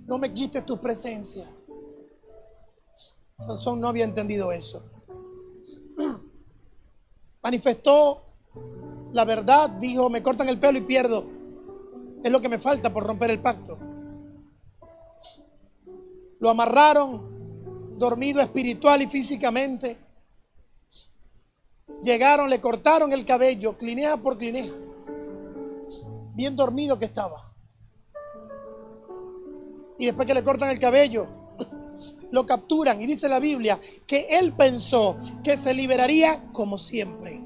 No me quites tu presencia. Sansón no había entendido eso. Manifestó la verdad, dijo, me cortan el pelo y pierdo. Es lo que me falta por romper el pacto. Lo amarraron, dormido espiritual y físicamente. Llegaron, le cortaron el cabello, clineja por clineja. Bien dormido que estaba. Y después que le cortan el cabello, lo capturan y dice la Biblia que él pensó que se liberaría como siempre.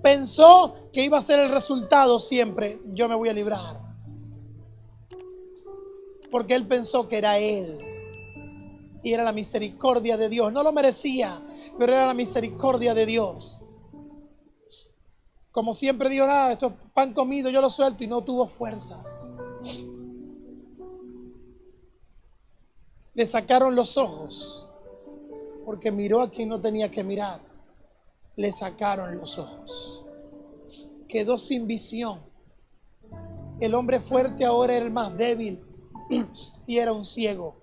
Pensó que iba a ser el resultado siempre, yo me voy a librar. Porque él pensó que era él. Y era la misericordia de Dios. No lo merecía, pero era la misericordia de Dios. Como siempre dijo, nada, esto es pan comido, yo lo suelto, y no tuvo fuerzas. Le sacaron los ojos porque miró a quien no tenía que mirar. Le sacaron los ojos. Quedó sin visión. El hombre fuerte ahora era el más débil y era un ciego.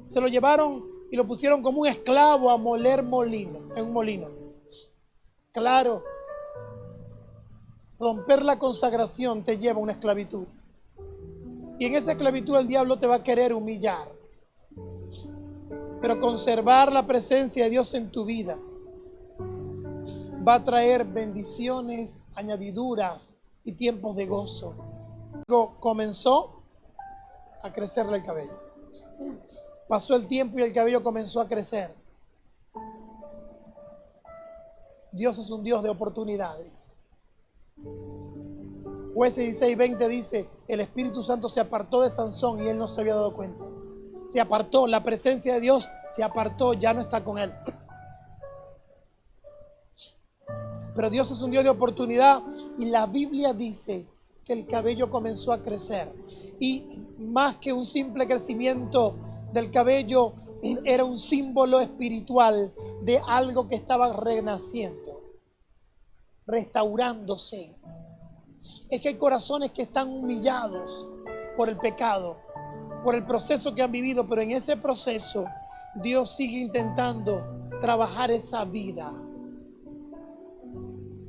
Se lo llevaron y lo pusieron como un esclavo a moler molino, en un molino. Claro, romper la consagración te lleva a una esclavitud. Y en esa esclavitud el diablo te va a querer humillar. Pero conservar la presencia de Dios en tu vida va a traer bendiciones, añadiduras y tiempos de gozo. Luego comenzó a crecerle el cabello. Pasó el tiempo y el cabello comenzó a crecer. Dios es un Dios de oportunidades. Jueces 16:20 dice, el Espíritu Santo se apartó de Sansón y él no se había dado cuenta. Se apartó, la presencia de Dios se apartó, ya no está con él. Pero Dios es un Dios de oportunidad y la Biblia dice que el cabello comenzó a crecer. Y más que un simple crecimiento del cabello, era un símbolo espiritual de algo que estaba renaciendo, restaurándose. Es que hay corazones que están humillados por el pecado, por el proceso que han vivido, pero en ese proceso Dios sigue intentando trabajar esa vida.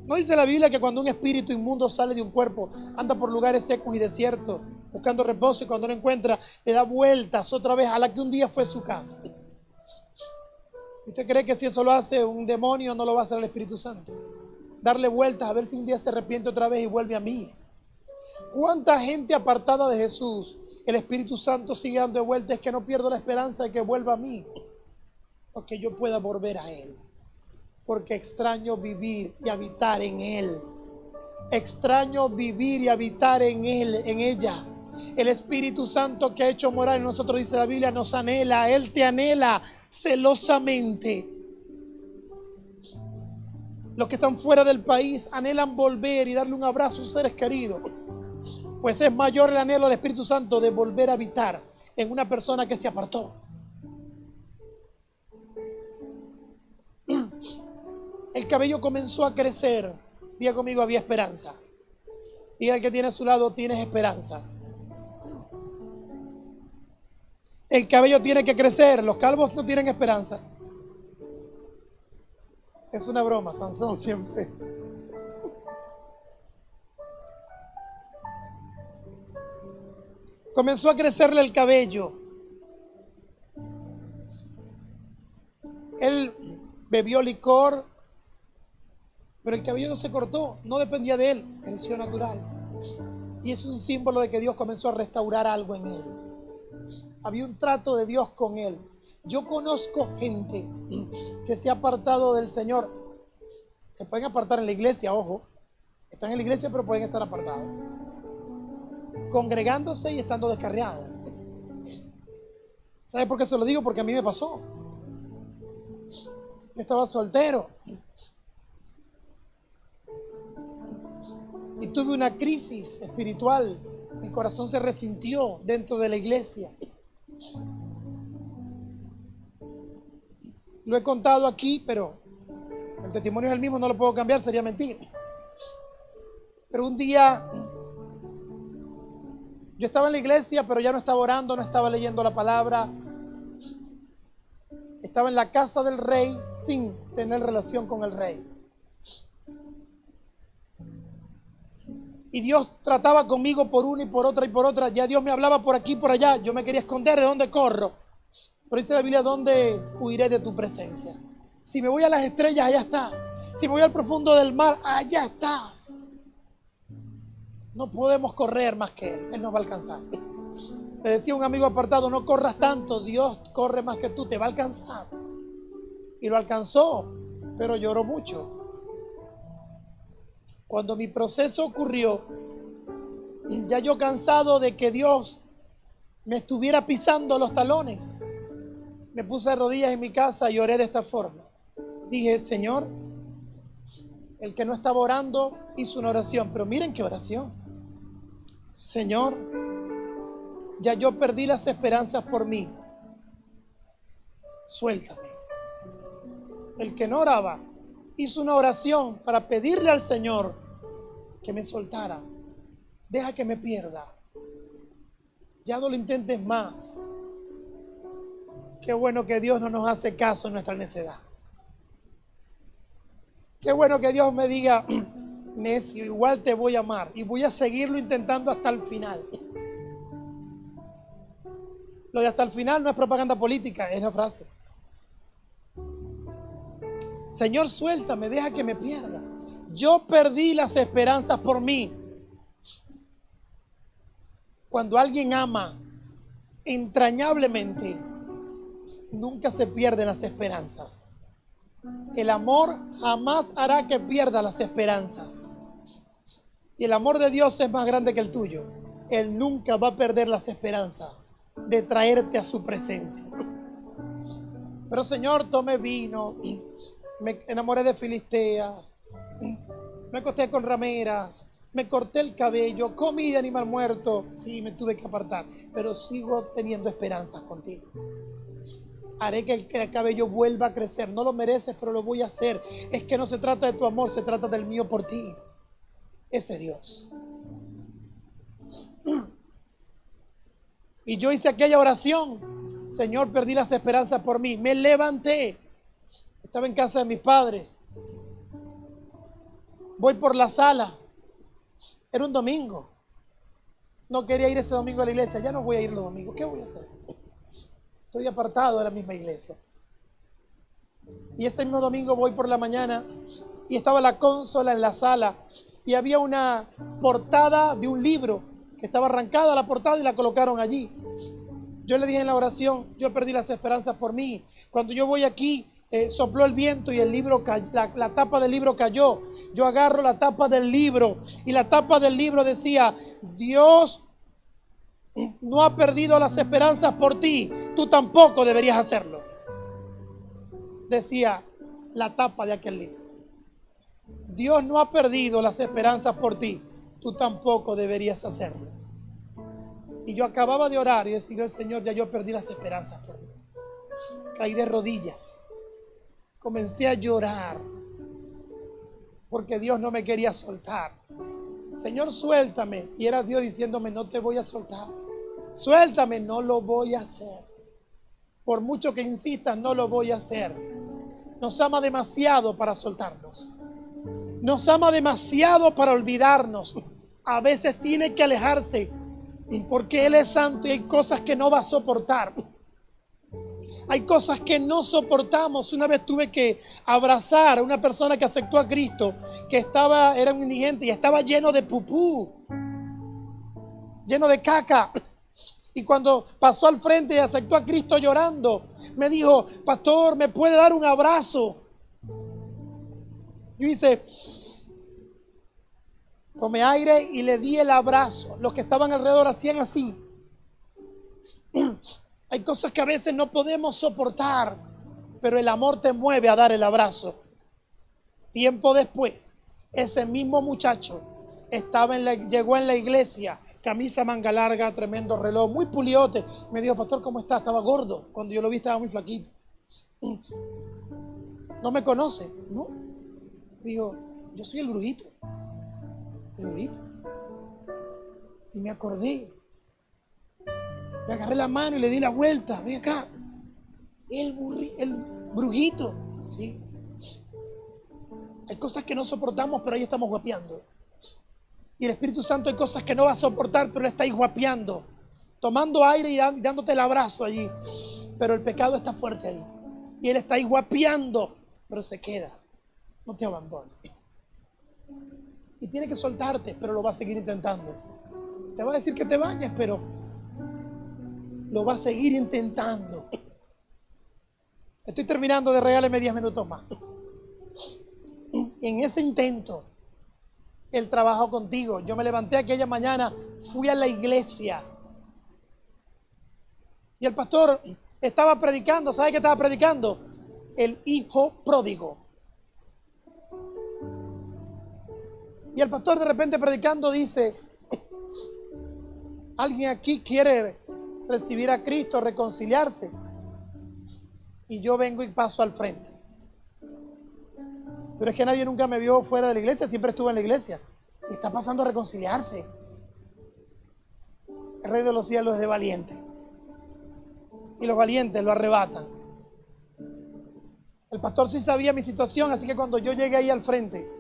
¿No dice la Biblia que cuando un espíritu inmundo sale de un cuerpo, anda por lugares secos y desiertos, buscando reposo, y cuando no encuentra, le da vueltas otra vez a la que un día fue su casa? ¿Usted cree que si eso lo hace un demonio, no lo va a hacer el Espíritu Santo? Darle vueltas a ver si un día se arrepiente otra vez y vuelve a mí. ¿Cuánta gente apartada de Jesús el Espíritu Santo sigue dando vueltas? Es que no pierdo la esperanza de que vuelva a mí, o que yo pueda volver a Él, porque extraño vivir y habitar en Él. Extraño vivir y habitar en Él, en ella. El Espíritu Santo que ha hecho morar en nosotros, dice la Biblia, nos anhela. Él te anhela celosamente. Los que están fuera del país anhelan volver y darle un abrazo a sus seres queridos. Pues es mayor el anhelo del Espíritu Santo de volver a habitar en una persona que se apartó. El cabello comenzó a crecer. Diga conmigo, había esperanza. Diga al que tiene a su lado, tienes esperanza. El cabello tiene que crecer. Los calvos no tienen esperanza. Es una broma, Sansón siempre. Comenzó a crecerle el cabello. Él bebió licor, pero el cabello no se cortó, no dependía de él, creció natural. Y es un símbolo de que Dios comenzó a restaurar algo en él. Había un trato de Dios con él. Yo conozco gente que se ha apartado del Señor. Se pueden apartar en la iglesia, ojo. Están en la iglesia, pero pueden estar apartados. congregándose y estando descarriada. ¿Sabe por qué se lo digo? Porque a mí me pasó. Yo estaba soltero y tuve una crisis espiritual. Mi corazón se resintió dentro de la iglesia. Lo he contado aquí, pero el testimonio es el mismo, no lo puedo cambiar, sería mentir. Pero un día yo estaba en la iglesia, pero ya no estaba orando, no estaba leyendo la palabra. Estaba en la casa del rey sin tener relación con el rey. Y Dios trataba conmigo por una y por otra y por otra. Ya Dios me hablaba por aquí y por allá. Yo me quería esconder. ¿De dónde corro? Pero dice la Biblia: ¿dónde huiré de tu presencia? Si me voy a las estrellas, allá estás. Si me voy al profundo del mar, allá estás. No podemos correr más que Él. Él nos va a alcanzar. Le decía un amigo apartado: no corras tanto. Dios corre más que tú. Te va a alcanzar. Y lo alcanzó, pero lloró mucho. Cuando mi proceso ocurrió, ya yo cansado de que Dios me estuviera pisando los talones, me puse de rodillas en mi casa y oré de esta forma. Dije: Señor, el que no estaba orando hizo una oración, pero miren qué oración. Señor, ya yo perdí las esperanzas por mí. Suéltame. El que no oraba hizo una oración para pedirle al Señor que me soltara. Deja que me pierda. Ya no lo intentes más. Qué bueno que Dios no nos hace caso en nuestra necedad. Qué bueno que Dios me diga: necio, igual te voy a amar y voy a seguirlo intentando hasta el final. Lo de hasta el final no es propaganda política, es una frase. Señor, suéltame, deja que me pierda. Yo perdí las esperanzas por mí. Cuando alguien ama entrañablemente, nunca se pierden las esperanzas. El amor jamás hará que pierda las esperanzas. Y el amor de Dios es más grande que el tuyo. Él nunca va a perder las esperanzas de traerte a su presencia. Pero Señor, tomé vino, me enamoré de filisteas, me acosté con rameras, me corté el cabello, comí de animal muerto. Sí, me tuve que apartar, pero sigo teniendo esperanzas contigo. Haré que el cabello vuelva a crecer. No lo mereces, pero lo voy a hacer. Es que no se trata de tu amor, se trata del mío por ti. Ese Dios. Y yo hice aquella oración. Señor, perdí las esperanzas por mí. Me levanté. Estaba en casa de mis padres. Voy por la sala. Era un domingo. No quería ir ese domingo a la iglesia. Ya no voy a ir los domingos. ¿Qué voy a hacer? Estoy apartado de la misma iglesia. Y ese mismo domingo voy por la mañana y estaba la consola en la sala y había una portada de un libro que estaba arrancada la portada y la colocaron allí. Yo le dije en la oración: yo perdí las esperanzas por mí. Cuando yo voy aquí, sopló el viento y el libro la tapa del libro cayó. Yo agarro la tapa del libro y la tapa del libro decía: Dios no ha perdido las esperanzas por ti, tú tampoco deberías hacerlo. Decía la tapa de aquel libro. Dios no ha perdido las esperanzas por ti, tú tampoco deberías hacerlo. Y yo acababa de orar y decirle al Señor: ya yo perdí las esperanzas por mí. Caí de rodillas, comencé a llorar porque Dios no me quería soltar. Señor, suéltame. Y era Dios diciéndome: no te voy a soltar. Suéltame, no lo voy a hacer. Por mucho que insistas, no lo voy a hacer. Nos ama demasiado para soltarnos. Nos ama demasiado para olvidarnos. A veces tiene que alejarse porque Él es santo y hay cosas que no va a soportar. Hay cosas que no soportamos. Una vez tuve que abrazar a una persona que aceptó a Cristo, que era un indigente y estaba lleno de pupú, lleno de caca. Y cuando pasó al frente y aceptó a Cristo llorando, me dijo: pastor, ¿me puede dar un abrazo? Yo hice, Tomé aire y le di el abrazo. Los que estaban alrededor hacían así. Hay cosas que a veces no podemos soportar, pero el amor te mueve a dar el abrazo. Tiempo después, ese mismo muchacho llegó en la iglesia, camisa manga larga, tremendo reloj, muy puliote. Me dijo, pastor, ¿cómo está? Estaba gordo. Cuando yo lo vi estaba muy flaquito. No me conoce, ¿no? Digo, yo soy el brujito. El brujito. Y me acordé. Le agarré la mano y le di la vuelta. Ven acá. El brujito. ¿Sí? Hay cosas que no soportamos, pero ahí estamos guapeando. Y el Espíritu Santo hay cosas que no va a soportar, pero está ahí guapeando. Tomando aire y dándote el abrazo allí. Pero el pecado está fuerte ahí. Y Él está ahí guapeando, pero se queda. No te abandona. Y tiene que soltarte, pero lo va a seguir intentando. Te va a decir que te bañes, pero lo va a seguir intentando. Estoy terminando, de regáleme 10 minutos más. En ese intento, Él trabajó contigo. Yo me levanté aquella mañana, fui a la iglesia. Y el pastor estaba predicando. ¿Sabe qué estaba predicando? El hijo pródigo. Y el pastor de repente predicando dice, ¿alguien aquí quiere recibir a Cristo, reconciliarse? Y yo vengo y paso al frente. Pero es que nadie nunca me vio fuera de la iglesia, siempre estuve en la iglesia. Y está pasando a reconciliarse. El Rey de los cielos es de valiente. Y los valientes lo arrebatan. El pastor sí sabía mi situación, así que cuando yo llegué ahí al frente,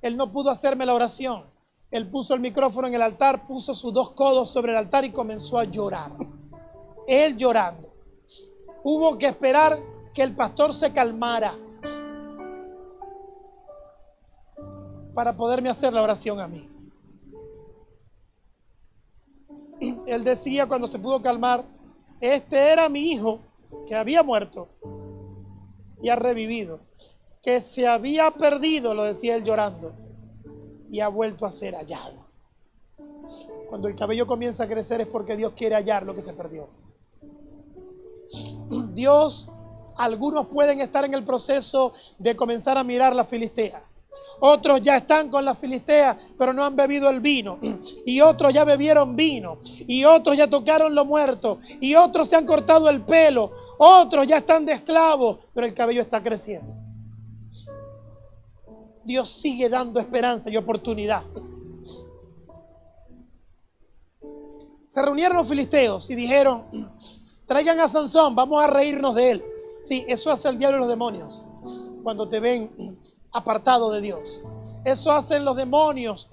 él no pudo hacerme la oración. Él puso el micrófono en el altar, puso sus 2 codos sobre el altar y comenzó a llorar. Él llorando. Hubo que esperar que el pastor se calmara para poderme hacer la oración a mí. Él decía cuando se pudo calmar, este era mi hijo que había muerto y ha revivido, que se había perdido, lo decía él llorando, y ha vuelto a ser hallado. Cuando el cabello comienza a crecer es porque Dios quiere hallar lo que se perdió. Dios, algunos pueden estar en el proceso de comenzar a mirar la Filistea. Otros ya están con la Filistea, pero no han bebido el vino. Y otros ya bebieron vino. Y otros ya tocaron lo muerto. Y otros se han cortado el pelo. Otros ya están de esclavos, pero el cabello está creciendo. Dios sigue dando esperanza y oportunidad. Se reunieron los filisteos y dijeron, traigan a Sansón, vamos a reírnos de él. Sí, eso hace el diablo y los demonios cuando te ven apartado de Dios. Eso hacen los demonios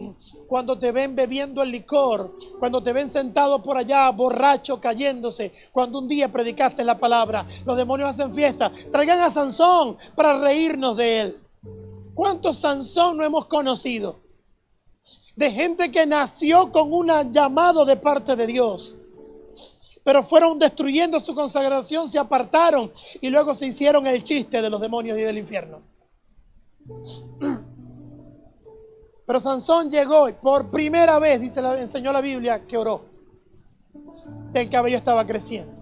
cuando te ven bebiendo el licor, cuando te ven sentado por allá borracho cayéndose, cuando un día predicaste la palabra. Los demonios hacen fiesta. Traigan a Sansón para reírnos de él. ¿Cuántos Sansón no hemos conocido? De gente que nació con un llamado de parte de Dios, pero fueron destruyendo su consagración, se apartaron y luego se hicieron el chiste de los demonios y del infierno. Pero Sansón llegó y por primera vez, enseñó la Biblia, que oró. El cabello estaba creciendo.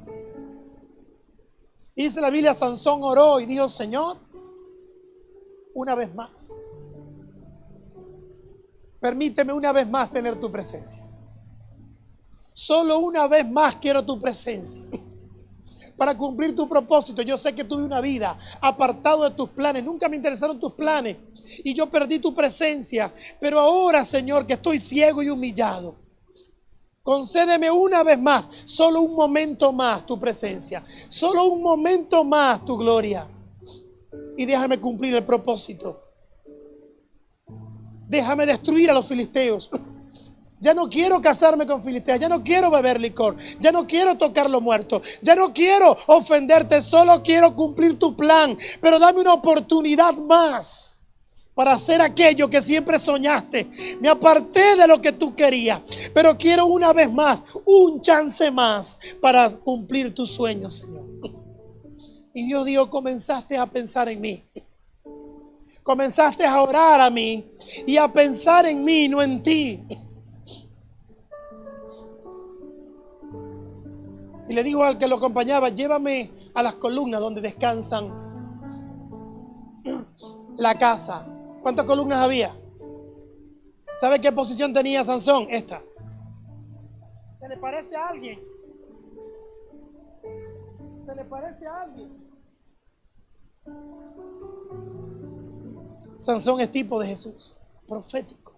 Y dice la Biblia, Sansón oró y dijo, Señor, una vez más, permíteme una vez más tener tu presencia. Solo una vez más quiero tu presencia para cumplir tu propósito. Yo sé que tuve una vida apartado de tus planes. Nunca me interesaron tus planes y yo perdí tu presencia. Pero ahora, Señor, que estoy ciego y humillado, concédeme una vez más, solo un momento más tu presencia, solo un momento más tu gloria, y déjame cumplir el propósito. Déjame destruir a los filisteos. Ya no quiero casarme con filisteas, ya no quiero beber licor, ya no quiero tocar lo muerto, ya no quiero ofenderte, solo quiero cumplir tu plan. Pero dame una oportunidad más para hacer aquello que siempre soñaste. Me aparté de lo que tú querías, pero quiero una vez más, un chance más para cumplir tus sueños, Señor. Y Dios dijo, comenzaste a pensar en mí. comenzaste a orar a mí y a pensar en mí, no en ti. Y le dijo al que lo acompañaba, llévame a las columnas donde descansan la casa. ¿Cuántas columnas había? ¿Sabe qué posición tenía Sansón? Esta. ¿Se le parece a alguien? ¿Se le parece a alguien? Sansón es tipo de Jesús, profético.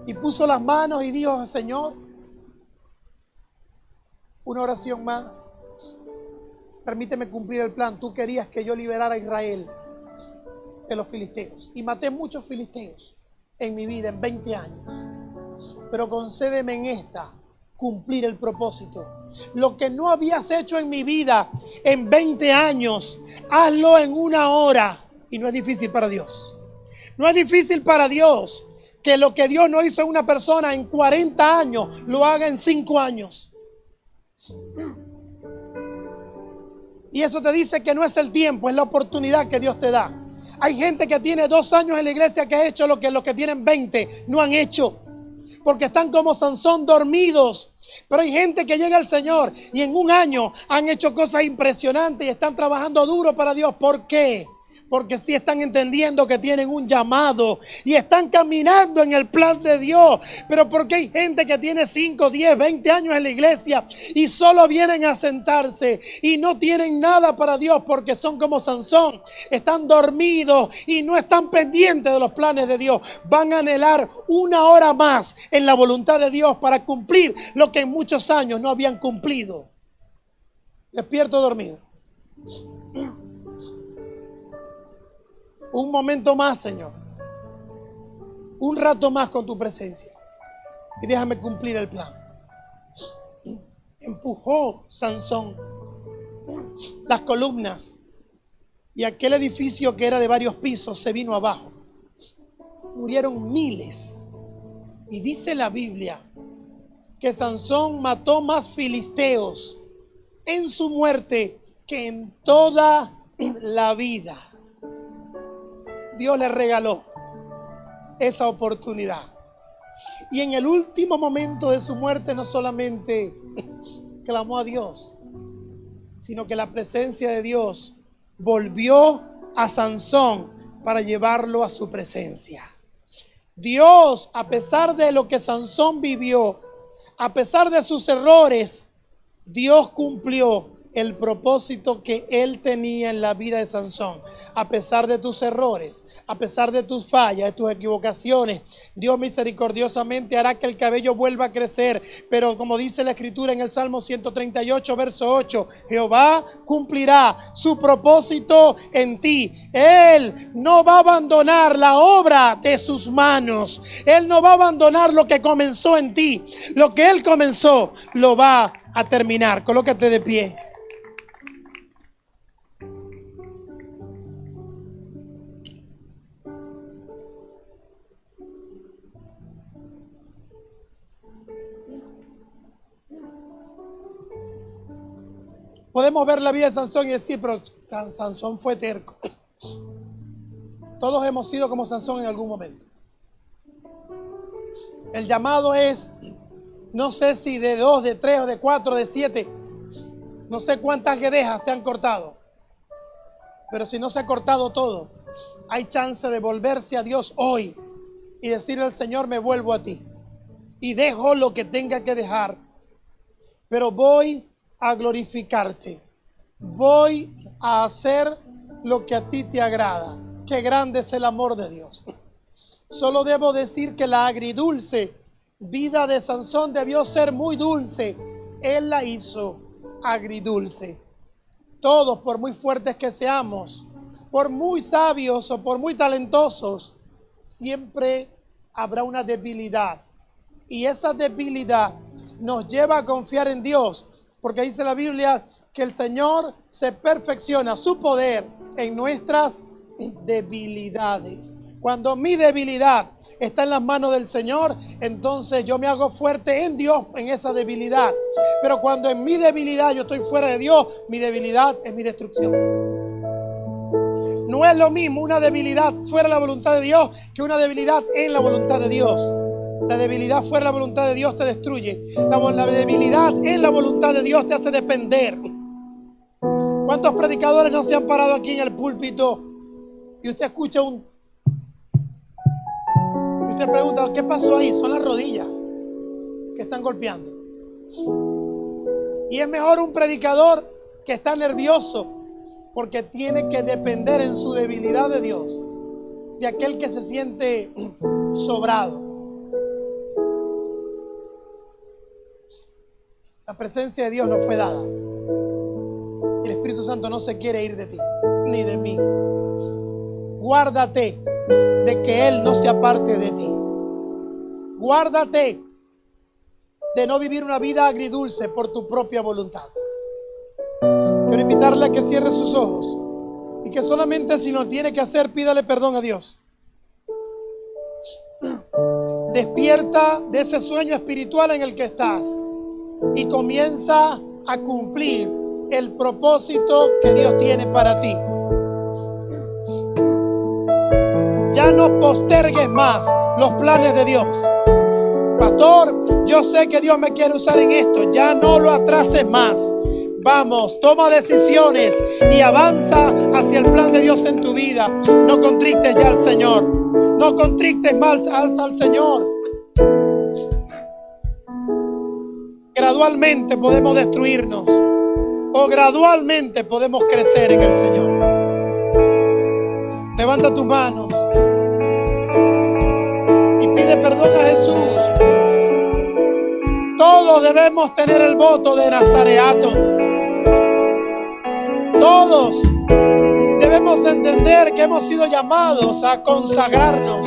Y puso las manos y dijo, Señor, una oración más. Permíteme cumplir el plan. Tú querías que yo liberara a Israel de los filisteos. Y maté muchos filisteos en mi vida, en 20 años. Pero concédeme en esta cumplir el propósito. Lo que no habías hecho en mi vida en 20 años, hazlo en una hora. Y no es difícil para Dios. No es difícil para Dios que lo que Dios no hizo en una persona en 40 años, lo haga en 5 años. Y eso te dice que no es el tiempo, es la oportunidad que Dios te da. Hay gente que tiene 2 años en la iglesia que ha hecho lo que los que tienen 20 no han hecho. Porque están como Sansón dormidos. Pero hay gente que llega al Señor y en 1 año han hecho cosas impresionantes y están trabajando duro para Dios. ¿Por qué? Porque sí están entendiendo que tienen un llamado y están caminando en el plan de Dios. Pero porque hay gente que tiene 5, 10, 20 años en la iglesia y solo vienen a sentarse y no tienen nada para Dios porque son como Sansón. Están dormidos y no están pendientes de los planes de Dios. Van a anhelar 1 hora más en la voluntad de Dios para cumplir lo que en muchos años no habían cumplido. Despierto dormido. Un momento más, Señor. Un rato más con tu presencia. Y déjame cumplir el plan. Empujó Sansón las columnas. Y aquel edificio que era de varios pisos se vino abajo. Murieron miles. Y dice la Biblia que Sansón mató más filisteos en su muerte que en toda la vida. Dios le regaló esa oportunidad. Y en el último momento de su muerte no solamente clamó a Dios, sino que la presencia de Dios volvió a Sansón para llevarlo a su presencia. Dios, a pesar de lo que Sansón vivió, a pesar de sus errores, Dios cumplió el propósito que Él tenía en la vida de Sansón. A pesar de tus errores, a pesar de tus fallas, de tus equivocaciones, Dios misericordiosamente hará que el cabello vuelva a crecer. Pero como dice la Escritura en el Salmo 138, verso 8, Jehová cumplirá su propósito en ti. Él no va a abandonar la obra de sus manos. Él no va a abandonar lo que comenzó en ti. Lo que Él comenzó, lo va a terminar. Colócate de pie. Podemos ver la vida de Sansón y decir, pero Sansón fue terco. Todos hemos sido como Sansón en algún momento. El llamado es, no sé si de 2, de 3 o de 4, de 7, no sé cuántas guedejas te han cortado. Pero si no se ha cortado todo, hay chance de volverse a Dios hoy y decirle al Señor, me vuelvo a ti. Y dejo lo que tenga que dejar. Pero voy a glorificarte. Voy a hacer lo que a ti te agrada. Qué grande es el amor de Dios. Solo debo decir que la agridulce vida de Sansón debió ser muy dulce. Él la hizo agridulce. Todos, por muy fuertes que seamos, por muy sabios o por muy talentosos, siempre habrá una debilidad. Y esa debilidad nos lleva a confiar en Dios, porque dice la Biblia que el Señor se perfecciona su poder en nuestras debilidades. Cuando mi debilidad está en las manos del Señor, entonces yo me hago fuerte en Dios en esa debilidad. Pero cuando en mi debilidad yo estoy fuera de Dios, mi debilidad es mi destrucción. No es lo mismo una debilidad fuera de la voluntad de Dios que una debilidad en la voluntad de Dios. La debilidad fuera de la voluntad de Dios te destruye. La debilidad en la voluntad de Dios te hace depender. ¿Cuántos predicadores no se han parado aquí en el púlpito y usted escucha y usted pregunta, ¿qué pasó ahí? Son las rodillas que están golpeando. Y es mejor un predicador que está nervioso porque tiene que depender en su debilidad de Dios, de aquel que se siente sobrado. La presencia de Dios no fue dada. El Espíritu Santo no se quiere ir de ti, ni de mí. Guárdate de que Él no se aparte de ti. Guárdate de no vivir una vida agridulce por tu propia voluntad. Quiero invitarle a que cierre sus ojos y que solamente si lo tiene que hacer, pídale perdón a Dios. Despierta de ese sueño espiritual en el que estás y comienza a cumplir el propósito que Dios tiene para ti. Ya no postergues más los planes de Dios. Pastor, yo sé que Dios me quiere usar en esto. Ya no lo atrases más. Vamos, toma decisiones y avanza hacia el plan de Dios en tu vida. No contristes ya al Señor. No contristes más al Señor. Gradualmente podemos destruirnos o gradualmente podemos crecer en el Señor. Levanta tus manos y pide perdón a Jesús. Todos debemos tener el voto de nazareato. Todos debemos entender que hemos sido llamados a consagrarnos.